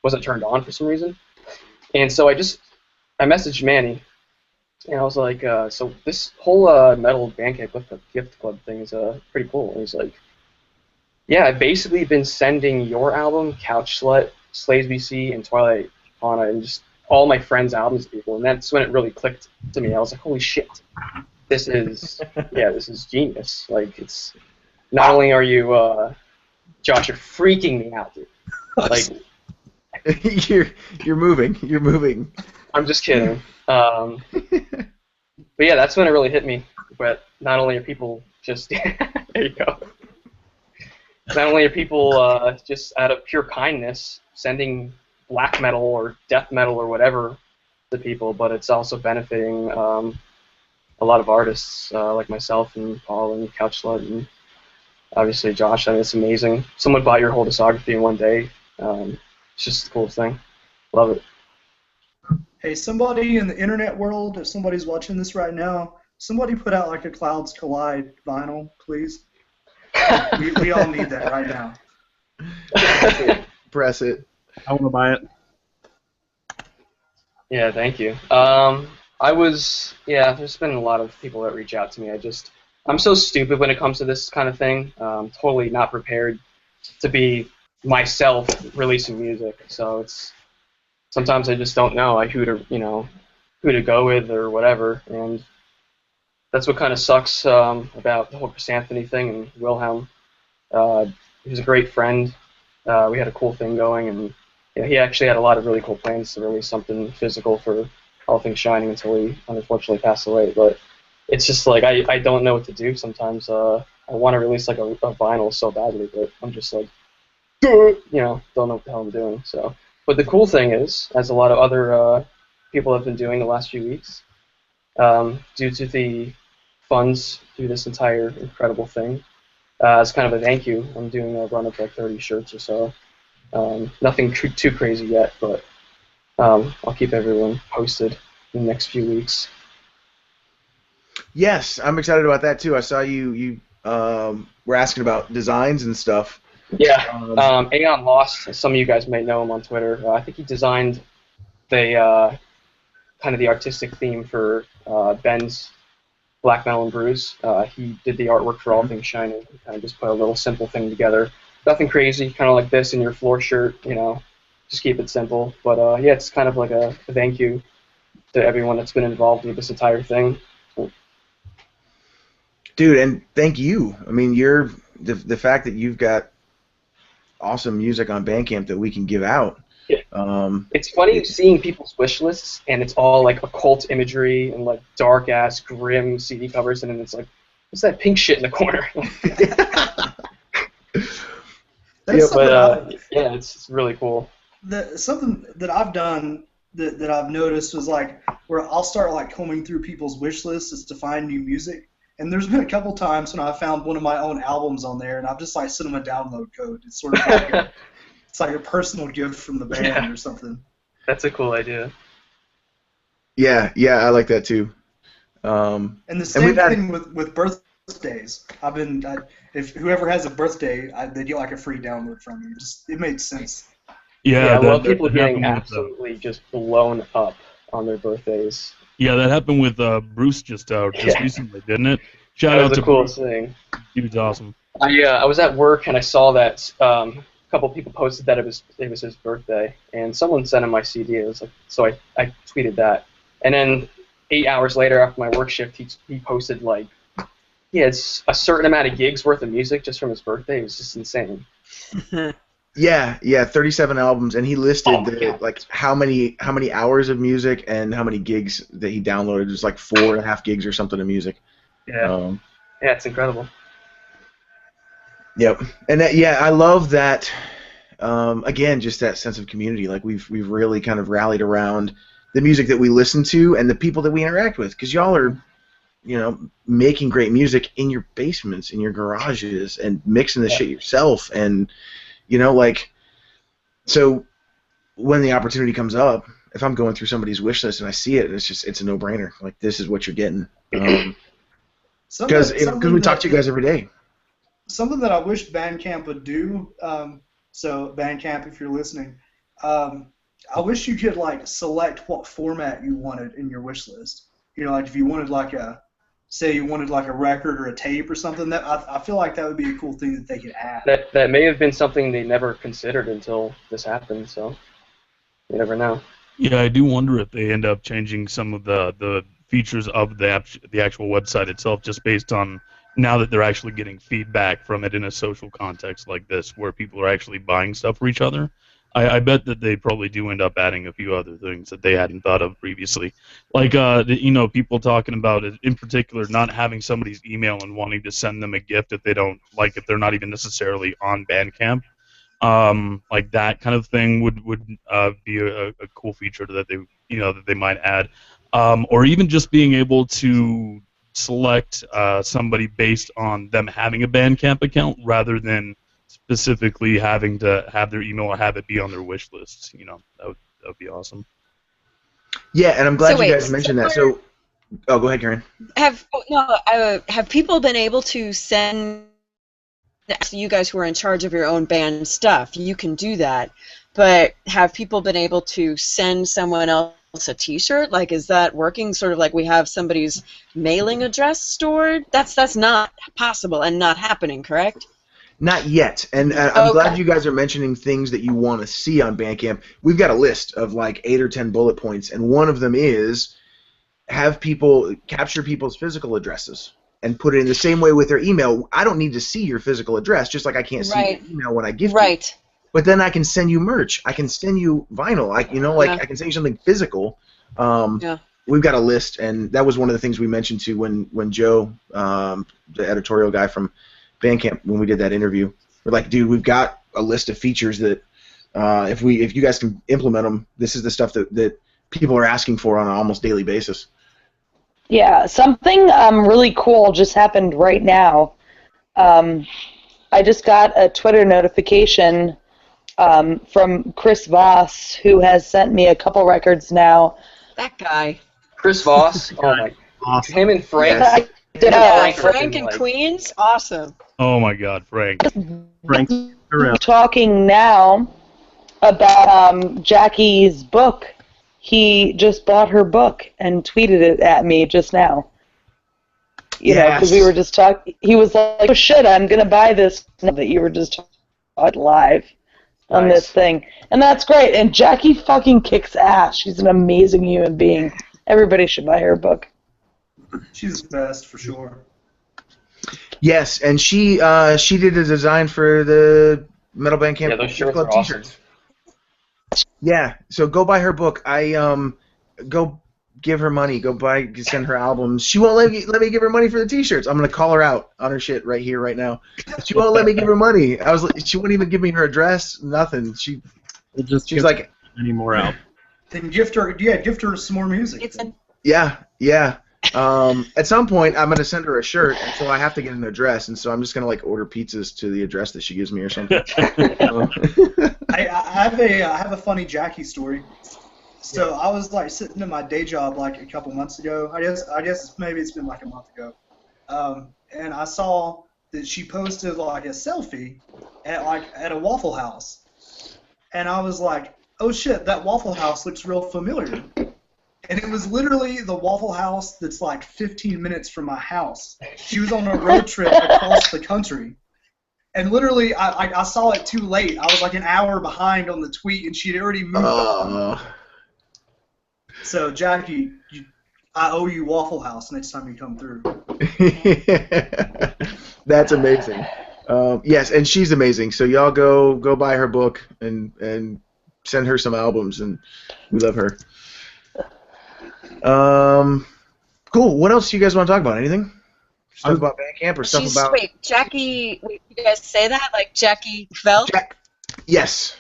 wasn't turned on for some reason. And so I messaged Manny, and I was like, so this whole metal Bandcamp gift club thing is pretty cool. And he's like, yeah, I've basically been sending your album, Couch Slut, Slays BC, and Twilight Fauna, and just all my friends' albums to people. And that's when it really clicked to me. I was like, holy shit, this is genius. Like, it's not only are you, Josh, you're freaking me out, dude. Like. You're moving. I'm just kidding. But yeah, that's when it really hit me. But not only are people just there you go. Not only are people just out of pure kindness sending black metal or death metal or whatever to people, but it's also benefiting a lot of artists like myself and Paul and Couch Slut and obviously Josh. I mean, it's amazing. Someone bought your whole discography in one day. It's just the coolest thing. Love it. Hey, somebody in the internet world, if somebody's watching this right now, somebody put out like a Clouds Collide vinyl, please. we all need that right now. Press it. I want to buy it. Yeah, thank you. There's been a lot of people that reach out to me. I'm so stupid when it comes to this kind of thing. Totally not prepared to be myself releasing music. So sometimes I just don't know who to go with or whatever, and that's what kind of sucks about the whole Chrysanthony thing and Wilhelm. He was a great friend. We had a cool thing going, and he actually had a lot of really cool plans to release something physical for All Things Shining until he unfortunately passed away. But it's just like I don't know what to do sometimes. I want to release like a vinyl so badly, but I'm just like, don't know what the hell I'm doing. So, but the cool thing is, as a lot of other people have been doing the last few weeks, due to the funds through this entire incredible thing, as kind of a thank you, I'm doing a run of like 30 shirts or so. Nothing too crazy yet, but I'll keep everyone posted in the next few weeks. Yes, I'm excited about that too. I saw you were asking about designs and stuff. Yeah, Aeon Lost, some of you guys may know him on Twitter. I think he designed the kind of the artistic theme for Ben's Black Metal and Brews. He did the artwork for All Things Shining. He kind of just put a little simple thing together. Nothing crazy, kind of like this in your floor shirt, just keep it simple. But it's kind of like a thank you to everyone that's been involved with this entire thing. Dude, and thank you. I mean, you're the fact that you've got awesome music on Bandcamp that we can give out. Yeah. It's funny seeing people's wish lists, and it's all like occult imagery and like dark ass grim CD covers, and then it's like, what's that pink shit in the corner? It's really cool. Something that I've done that I've noticed was like where I'll start like combing through people's wish lists is to find new music. And there's been a couple times when I found one of my own albums on there, and I've just like sent them a download code. It's sort of like it's like a personal gift from the band or something. That's a cool idea. Yeah, I like that too. And the same thing with birthdays. If whoever has a birthday, they get like a free download from me. It made sense. Yeah, I love people getting absolutely just blown up on their birthdays. Yeah, that happened with Bruce just recently, didn't it? Shout out to coolest thing. He was awesome. I was at work and I saw that a couple people posted that it was his birthday, and someone sent him my CD. It was like, so I tweeted that, and then 8 hours later after my work shift, he posted like he had a certain amount of gigs worth of music just from his birthday. It was just insane. Yeah, 37 albums, and he listed like how many hours of music and how many gigs that he downloaded. It was like 4.5 gigs or something of music. Yeah, it's incredible. Yep, and I love that. Again, just that sense of community. Like we've really kind of rallied around the music that we listen to and the people that we interact with, because y'all are, making great music in your basements, in your garages, and mixing the shit yourself, and so when the opportunity comes up, if I'm going through somebody's wish list and I see it, it's a no-brainer. Like, this is what you're getting. Because we talk to you guys every day. Something that I wish Bandcamp would do, so Bandcamp, if you're listening, I wish you could like select what format you wanted in your wish list. Like if you wanted like a record or a tape or something, that I feel like that would be a cool thing that they could add. That may have been something they never considered until this happened, so you never know. Yeah, I do wonder if they end up changing some of the features of the actual website itself, just based on now that they're actually getting feedback from it in a social context like this, where people are actually buying stuff for each other. I bet that they probably do end up adding a few other things that they hadn't thought of previously. Like, people talking about it, in particular, not having somebody's email and wanting to send them a gift if if they're not even necessarily on Bandcamp. Like that kind of thing would be a cool feature that they might add. Or even just being able to select somebody based on them having a Bandcamp account rather than specifically having to have their email or have it be on their wish lists. That would be awesome. Yeah, and I'm glad you guys mentioned that. So, go ahead, Karen. Have people been able to send you guys who are in charge of your own band stuff? You can do that, but have people been able to send someone else a T-shirt? Like, is that working? Sort of like we have somebody's mailing address stored. That's not possible and not happening, correct? Not yet, and I'm glad you guys are mentioning things that you want to see on Bandcamp. We've got a list of like 8 or 10 bullet points, and one of them is have people capture people's physical addresses and put it in the same way with their email. I don't need to see your physical address, just like I can't see your email when I gift you. But then I can send you merch. I can send you vinyl. I can send you something physical. We've got a list, and that was one of the things we mentioned too when Joe, the editorial guy from Bandcamp, when we did that interview. We're like, dude, we've got a list of features that if you guys can implement them, this is the stuff that people are asking for on an almost daily basis. Yeah, something really cool just happened right now. I just got a Twitter notification from Chris Voss, who has sent me a couple records now. That guy. Chris Voss. Oh my. Awesome. Him and Frank. Yes. Yeah, Frank and Queens, awesome. Oh my God, Frank. Frank, talking now about Jackie's book. He just bought her book and tweeted it at me just now. You know, because we were just talking. He was like, "Oh shit, I'm gonna buy this." That you were just talking live on this thing, and that's great. And Jackie fucking kicks ass. She's an amazing human being. Everybody should buy her book. She's the best for sure. Yes, and she did a design for the Metal Bandcamp. Yeah, those shirts Club are awesome. T-shirts. Yeah, so go buy her book. Go give her money. Send her albums. She won't let me give her money for the T-shirts. I'm gonna call her out on her shit right here, right now. She won't let me give her money. She wouldn't even give me her address. Nothing. She's like, any more out. Then gift her some more music. Yeah. At some point, I'm gonna send her a shirt, and so I have to get an address, and so I'm just gonna like order pizzas to the address that she gives me or something. I have a funny Jackie story. So I was like sitting in my day job like a couple months ago. I guess maybe it's been like a month ago, and I saw that she posted like a selfie at a Waffle House, and I was like, oh shit, that Waffle House looks real familiar. And it was literally the Waffle House that's like 15 minutes from my house. She was on a road trip across the country. And literally, I saw it too late. I was like an hour behind on the tweet, and she'd already moved on. So, Jackie, I owe you Waffle House next time you come through. That's amazing. Yes, and she's amazing. So y'all go buy her book and send her some albums, and we love her. Cool. What else do you guys want to talk about? Anything? Stuff about Bandcamp or stuff about... Wait, Jackie... Wait, you guys say that? Like Jackie Kvelt? Yes.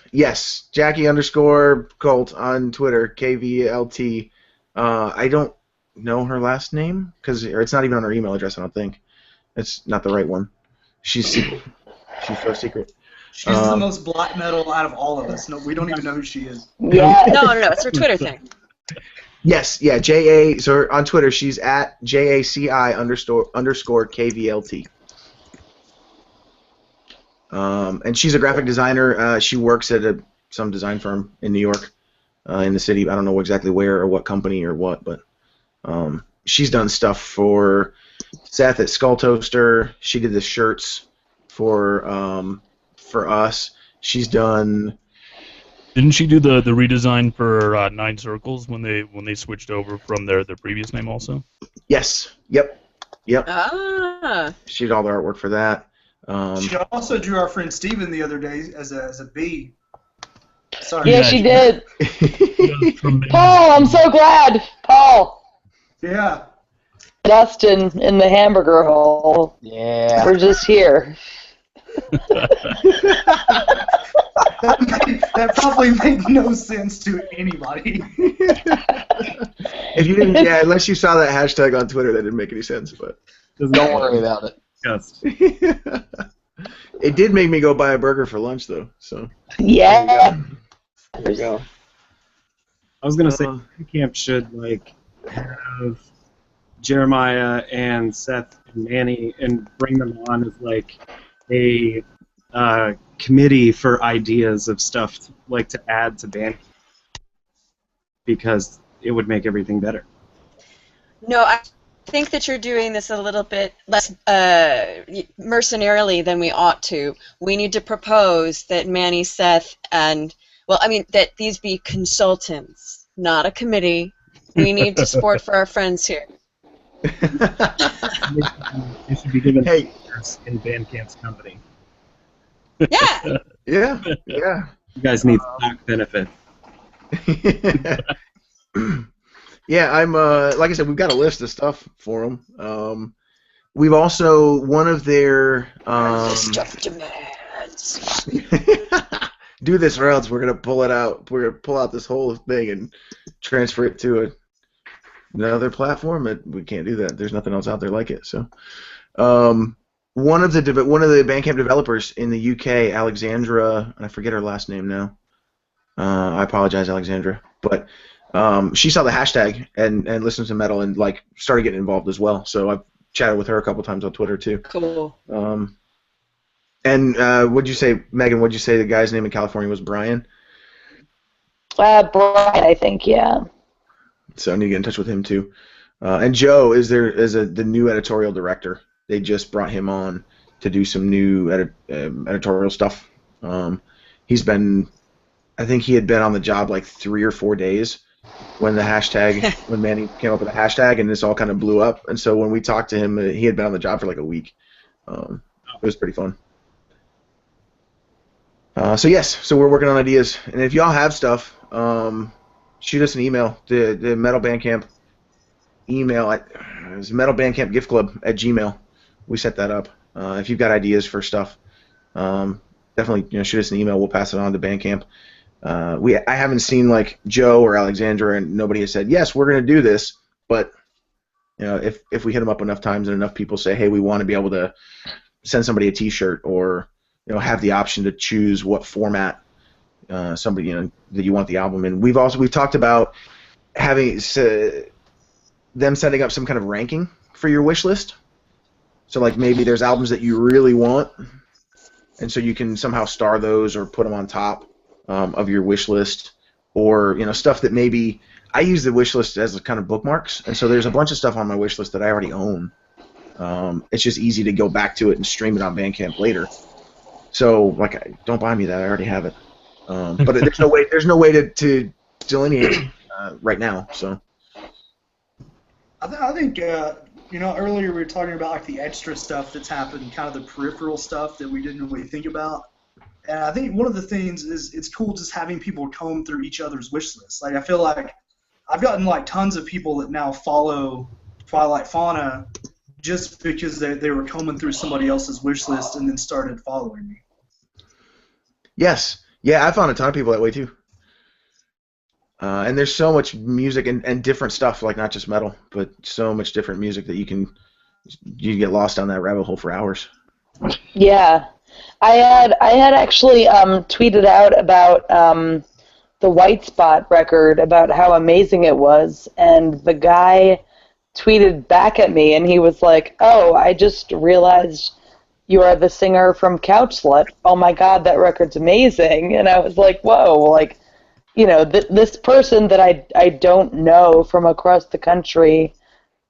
Jackie _Cult on Twitter, KVLT. I don't know her last name, or it's not even on her email address, I don't think. It's not the right one. She's secret. She's so secret. She's the most black metal out of all of us. No, we don't even know who she is. Yeah. No, it's her Twitter thing. Yes, yeah, so on Twitter, she's at JACI __ KVLT. And she's a graphic designer. She works at some design firm in New York, in the city. I don't know exactly where or what company or what, but she's done stuff for Seth at Skull Toaster. She did the shirts for us. She's done... Didn't she do the redesign for Nine Circles when they switched over from their previous name also? Yes. Yep. Ah. She did all the artwork for that. She also drew our friend Steven the other day as a bee. Sorry. Yeah, she did. Paul, I'm so glad. Paul. Yeah. Dustin in the hamburger hole. Yeah. We're just here. That probably made no sense to anybody. If you didn't, unless you saw that hashtag on Twitter, that didn't make any sense. But don't worry about it. Yes. It did make me go buy a burger for lunch, though. So yeah. There you go. I was gonna say Bandcamp should have Jeremiah and Seth and Manny and bring them on as a committee for ideas of stuff to add to Bandcamp, because it would make everything better. No, I think that you're doing this a little bit less mercenarily than we ought to. We need to propose that Manny, Seth, and, well, I mean, that these be consultants, not a committee. We need to support for our friends here. You should be given Hey. in Bandcamp's company. Yeah. Yeah, yeah. You guys need stock benefit. Yeah, I'm like I said, we've got a list of stuff for them. We've also one of their List of demands. do this or else we're gonna pull it out. We're gonna pull out this whole thing and transfer it to another platform. We can't do that. There's nothing else out there like it. So, one of the Bandcamp developers in the UK, Alexandra, I forget her last name now. I apologize, Alexandra, but she saw the hashtag and listened to metal and like started getting involved as well. So I've chatted with her a couple times on Twitter too. Cool. And what'd you say, Megan? What'd you say the guy's name in California was Brian? Brian, I think, yeah. So I need to get in touch with him too. And Joe is the new editorial director. They just brought him on to do some new editorial stuff. He's been, I think he had been on the job like 3 or 4 days when when Manny came up with the hashtag, and this all kind of blew up. And so when we talked to him, he had been on the job for like a week. It was pretty fun. So yes, so we're working on ideas, and if y'all have stuff, shoot us an email. The Metal Bandcamp email is metalbandcampgiftclub@gmail.com. We set that up. If you've got ideas for stuff, definitely shoot us an email. We'll pass it on to Bandcamp. I haven't seen like Joe or Alexandra, and nobody has said yes, we're going to do this. But if we hit them up enough times and enough people say, hey, we want to be able to send somebody a T-shirt or have the option to choose what format somebody that you want the album in. We've talked about having them setting up some kind of ranking for your wish list. So like maybe there's albums that you really want, and so you can somehow star those or put them on top of your wish list, or stuff that maybe I use the wish list as kind of bookmarks, and so there's a bunch of stuff on my wish list that I already own. It's just easy to go back to it and stream it on Bandcamp later. So like, don't buy me that. I already have it. But there's no way to delineate it right now. So I think earlier we were talking about like the extra stuff that's happened, kind of the peripheral stuff that we didn't really think about. And I think one of the things is it's cool just having people comb through each other's wish lists. Like I feel like I've gotten like tons of people that now follow Twilight Fauna just because they were combing through somebody else's wish list and then started following me. Yes. Yeah, I found a ton of people that way too. And there's so much music and different stuff, like not just metal, but so much different music that you get lost down that rabbit hole for hours. Yeah. I had actually tweeted out about the White Spot record, about how amazing it was, and the guy tweeted back at me, and he was like, "Oh, I just realized you are the singer from Couch Slut. Oh my God, that record's amazing!" And I was like, "Whoa!" Like, this person that I don't know from across the country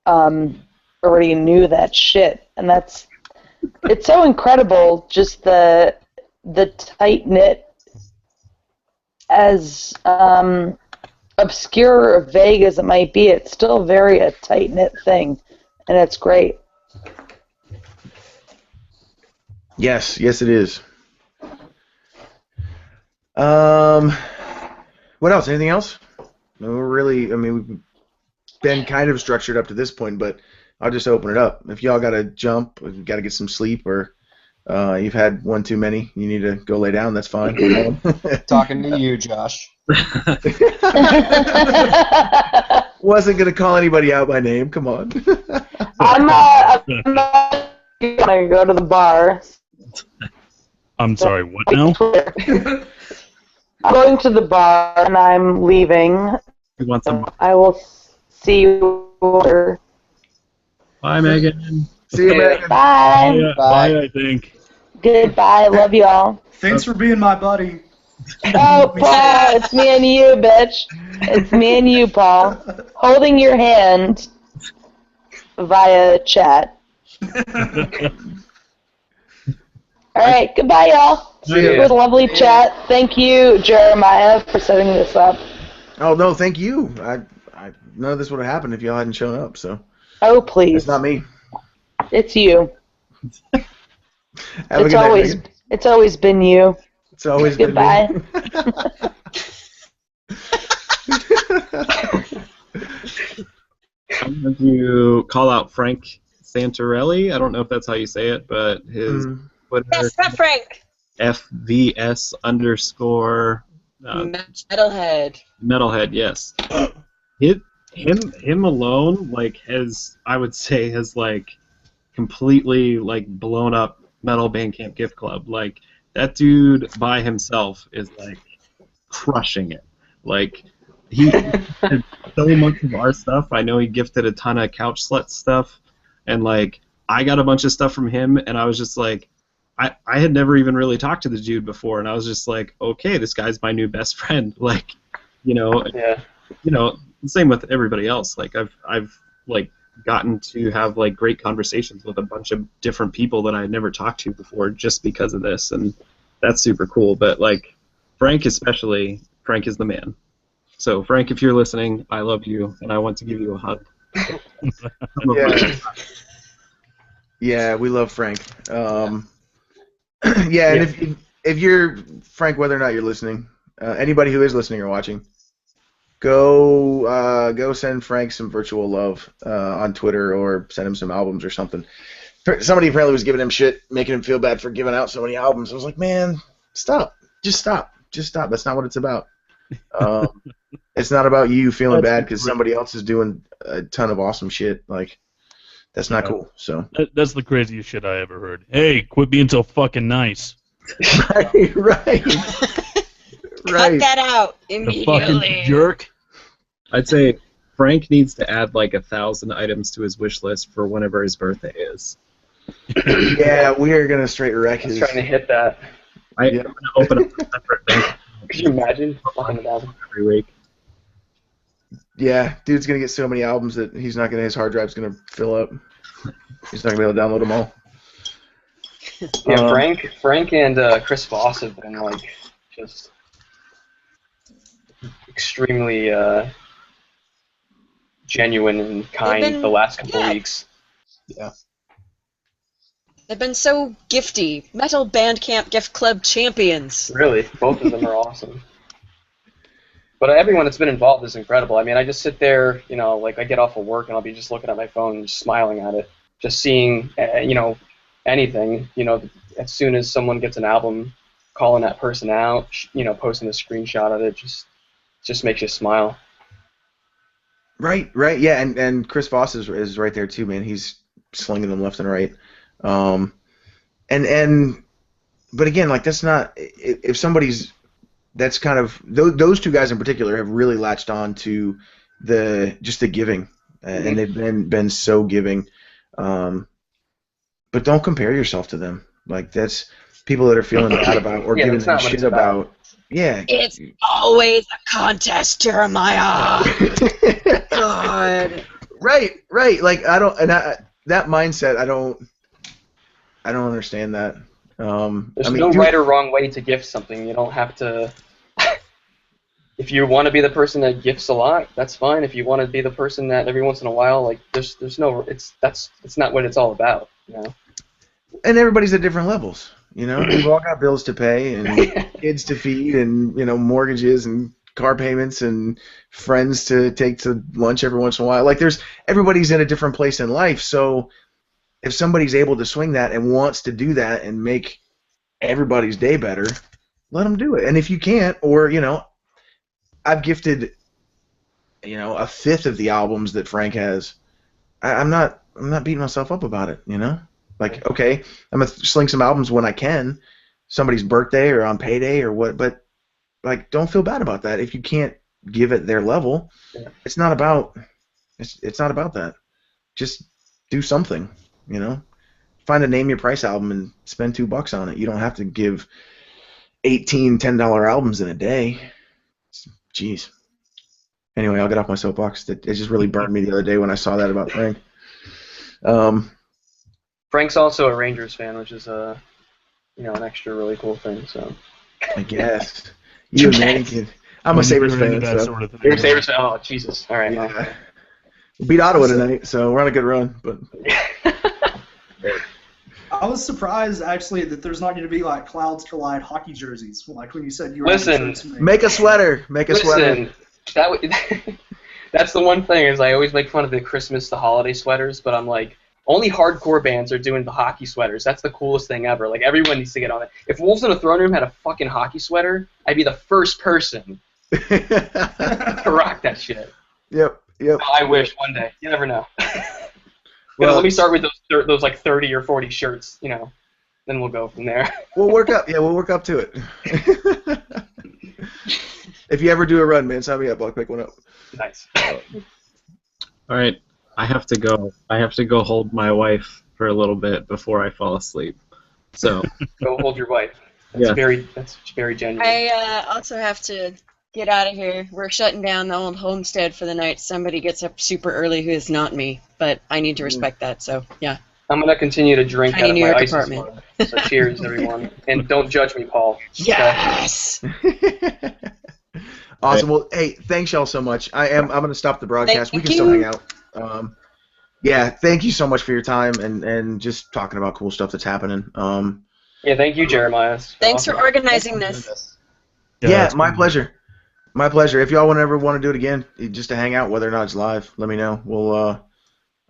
already knew that shit, and it's so incredible, just the tight-knit, as obscure or vague as it might be, it's still very a tight-knit thing, and it's great. Yes, it is. What else? Anything else? We've been kind of structured up to this point, but I'll just open it up. If y'all got to jump, if you got to get some sleep, or you've had one too many, you need to go lay down, that's fine. Talking to you, Josh. Wasn't going to call anybody out by name, come on. I'm not going to go to the bar. I'm sorry, what now? I'm going to the bar and I'm leaving. You want some? I will see you later. Bye, Megan. See you, Megan. Bye. Bye, I think. Goodbye. Love y'all. Thanks for being my buddy. Oh, Paul, it's me and you, bitch. It's me and you, Paul. Holding your hand via chat. All right, goodbye, y'all. See ya. It was a lovely chat. Thank you, Jeremiah, for setting this up. Oh no, thank you. None of this would have happened if y'all hadn't shown up. So Oh, please. it's not me. It's you. Have a good night, Megan. It's always been you. It's always Goodbye. been me. I'm going to call out Frank Santarelli. I don't know if that's how you say it, but his Twitter, Yes, not Frank. FVS _ Metalhead. Yes. Him alone, like, has like completely like blown up Metal Bandcamp Gift Club. Like, that dude by himself is like crushing it. Like, he did so much of our stuff. I know he gifted a ton of Couch Slut stuff, and like I got a bunch of stuff from him, and I was just like, I had never even really talked to the dude before, and I was just like, okay, this guy's my new best friend. Like, Yeah. Same with everybody else. Like, I've like gotten to have like great conversations with a bunch of different people that I had never talked to before just because of this, and that's super cool. But like Frank especially, Frank is the man. So Frank, if you're listening, I love you, and I want to give you a hug. Yeah, we love Frank. Yeah, and if you're Frank, whether or not you're listening, anybody who is listening or watching, go send Frank some virtual love on Twitter, or send him some albums or something. Somebody apparently was giving him shit, making him feel bad for giving out so many albums. I was like, man, stop. Just stop. That's not what it's about. It's not about you feeling bad because somebody else is doing a ton of awesome shit. Like, that's not cool. So that's the craziest shit I ever heard. Hey, quit being so fucking nice. right. Cut that out The immediately. fucking jerk. I'd say Frank needs to add like 1,000 items to his wish list for whenever his birthday is. Yeah, we are gonna straight wreck his. Trying to hit that. I'm gonna open up a separate bank Could you imagine? 100,000. every week. Yeah, dude's gonna get so many albums that his hard drive's gonna fill up. He's not gonna be able to download them all. Yeah, Frank and Chris Voss have been like just extremely genuine and kind the last couple weeks. Yeah. They've been so gifty. Metal Bandcamp Gift Club champions. Really, both of them are awesome. But everyone that's been involved is incredible. I mean, I just sit there, like I get off of work and I'll be just looking at my phone and just smiling at it, just seeing, anything. As soon as someone gets an album, calling that person out, posting a screenshot of it, just makes you smile. Right, yeah, and Chris Voss is right there too, man. He's slinging them left and right. But again, like, that's not, if somebody's, that's kind of, those two guys in particular have really latched on to the giving, and they've been so giving. But don't compare yourself to them. Like, that's people that are feeling bad about or giving them shit about. Yeah. It's always a contest, Jeremiah. God. Right. Like, that mindset, I don't understand that. There's no right or wrong way to gift something. You don't have to. If you want to be the person that gifts a lot, that's fine. If you want to be the person that every once in a while, like, there's no, it's not what it's all about, And everybody's at different levels, We've all got bills to pay and kids to feed and mortgages and car payments and friends to take to lunch every once in a while. Like, everybody's in a different place in life, so if somebody's able to swing that and wants to do that and make everybody's day better, let them do it. And if you can't, or I've gifted a fifth of the albums that Frank has. I'm not beating myself up about it. Like, okay, I'm gonna sling some albums when I can, somebody's birthday or on payday or what. But like, don't feel bad about that if you can't give it their level. Yeah. It's not about that. Just do something. Find a Name Your Price album and spend $2 on it. You don't have to give 18 $10 albums in a day. Jeez. Anyway, I'll get off my soapbox. It just really burned me the other day when I saw that about Frank. Frank's also a Rangers fan, which is an extra really cool thing. So I guess you and Manny can. I'm a Sabres fan. That So. sort of thing. you're a Sabres fan. Oh Jesus! All right. Yeah. Okay. We beat Ottawa tonight, so we're on a good run. But I was surprised actually that there's not going to be like Clouds Collide hockey jerseys. Like when you said you were Listen, make a sweater. Make a sweater. That's the one thing is I always make fun of the Christmas, the holiday sweaters, but I'm like, only hardcore bands are doing the hockey sweaters. That's the coolest thing ever. Like everyone needs to get on it. If Wolves in the Throne Room had a fucking hockey sweater, I'd be the first person to rock that shit. Yep. I wish one day. You never know. Well, let me start with those like 30 or 40 shirts. Then we'll go from there. We'll work up. Yeah, we'll work up to it. If you ever do a run, man, sign me up. I'll pick one up. Nice. All right, I have to go. I have to go hold my wife for a little bit before I fall asleep. So Go hold your wife. Yeah. That's very genuine. I also have to get out of here. We're shutting down the old homestead for the night. Somebody gets up super early who is not me, but I need to respect that, so yeah. I'm going to continue to drink Tiny out of New my York ice apartment. mug. So cheers, everyone. And don't judge me, Paul. Yes! Awesome. Well, hey, thanks y'all so much. I'm going to stop the broadcast. We Thank can still you. hang out. Yeah, thank you so much for your time and just talking about cool stuff that's happening. Yeah, thank you, Jeremiah. Thanks for organizing this. Yeah, my pleasure. My pleasure. If y'all ever want to do it again, just to hang out, whether or not it's live, let me know. We'll.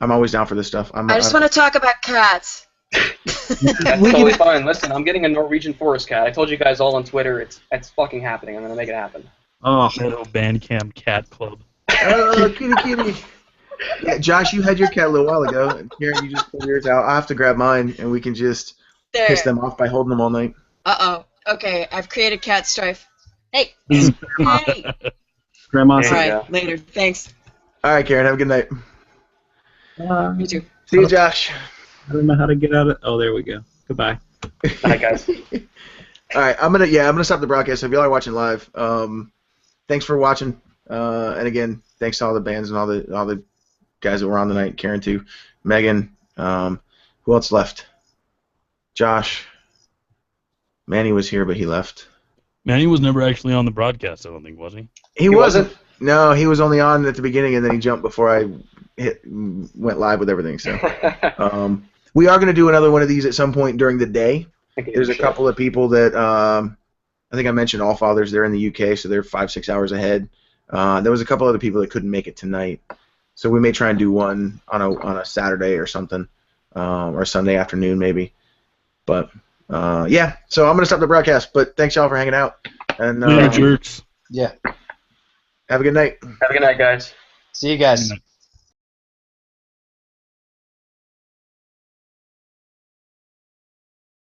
I'm always down for this stuff. I just want to talk about cats. That's totally fine. Listen, I'm getting a Norwegian forest cat. I told you guys all on Twitter. It's fucking happening. I'm gonna make it happen. Oh, Little Bandcamp cat club. Oh, kitty. Yeah, Josh, you had your cat a little while ago. Karen, you just pulled yours out. I have to grab mine, and we can just There. piss them off by holding them all night. Uh-oh. Okay, I've created cat strife. Hey! Hey! Grandma There you said, go. Alright, later. Thanks. All right, Karen, have a good night. You too. See you, Josh. I don't know how to get out of. Oh, there we go. Goodbye. Bye, guys. All right, I'm gonna stop the broadcast. So if y'all are watching live, thanks for watching. And again, thanks to all the bands and all the guys that were on tonight. Karen too, Megan. Who else left? Josh. Manny was here, but he left. Manny was never actually on the broadcast, I don't think, was he? He wasn't. No, he was only on at the beginning, and then he jumped before I went live with everything. So we are going to do another one of these at some point during the day. There's a couple of people that I think I mentioned All Fathers. They're in the UK, so they're 5-6 hours ahead. There was a couple other people that couldn't make it tonight, so we may try and do one on a Saturday or something, or Sunday afternoon maybe. But yeah, so I'm going to stop the broadcast. But thanks y'all for hanging out. And Later, jerks. Yeah. have a good night. Have a good night, guys. See you guys. Good night.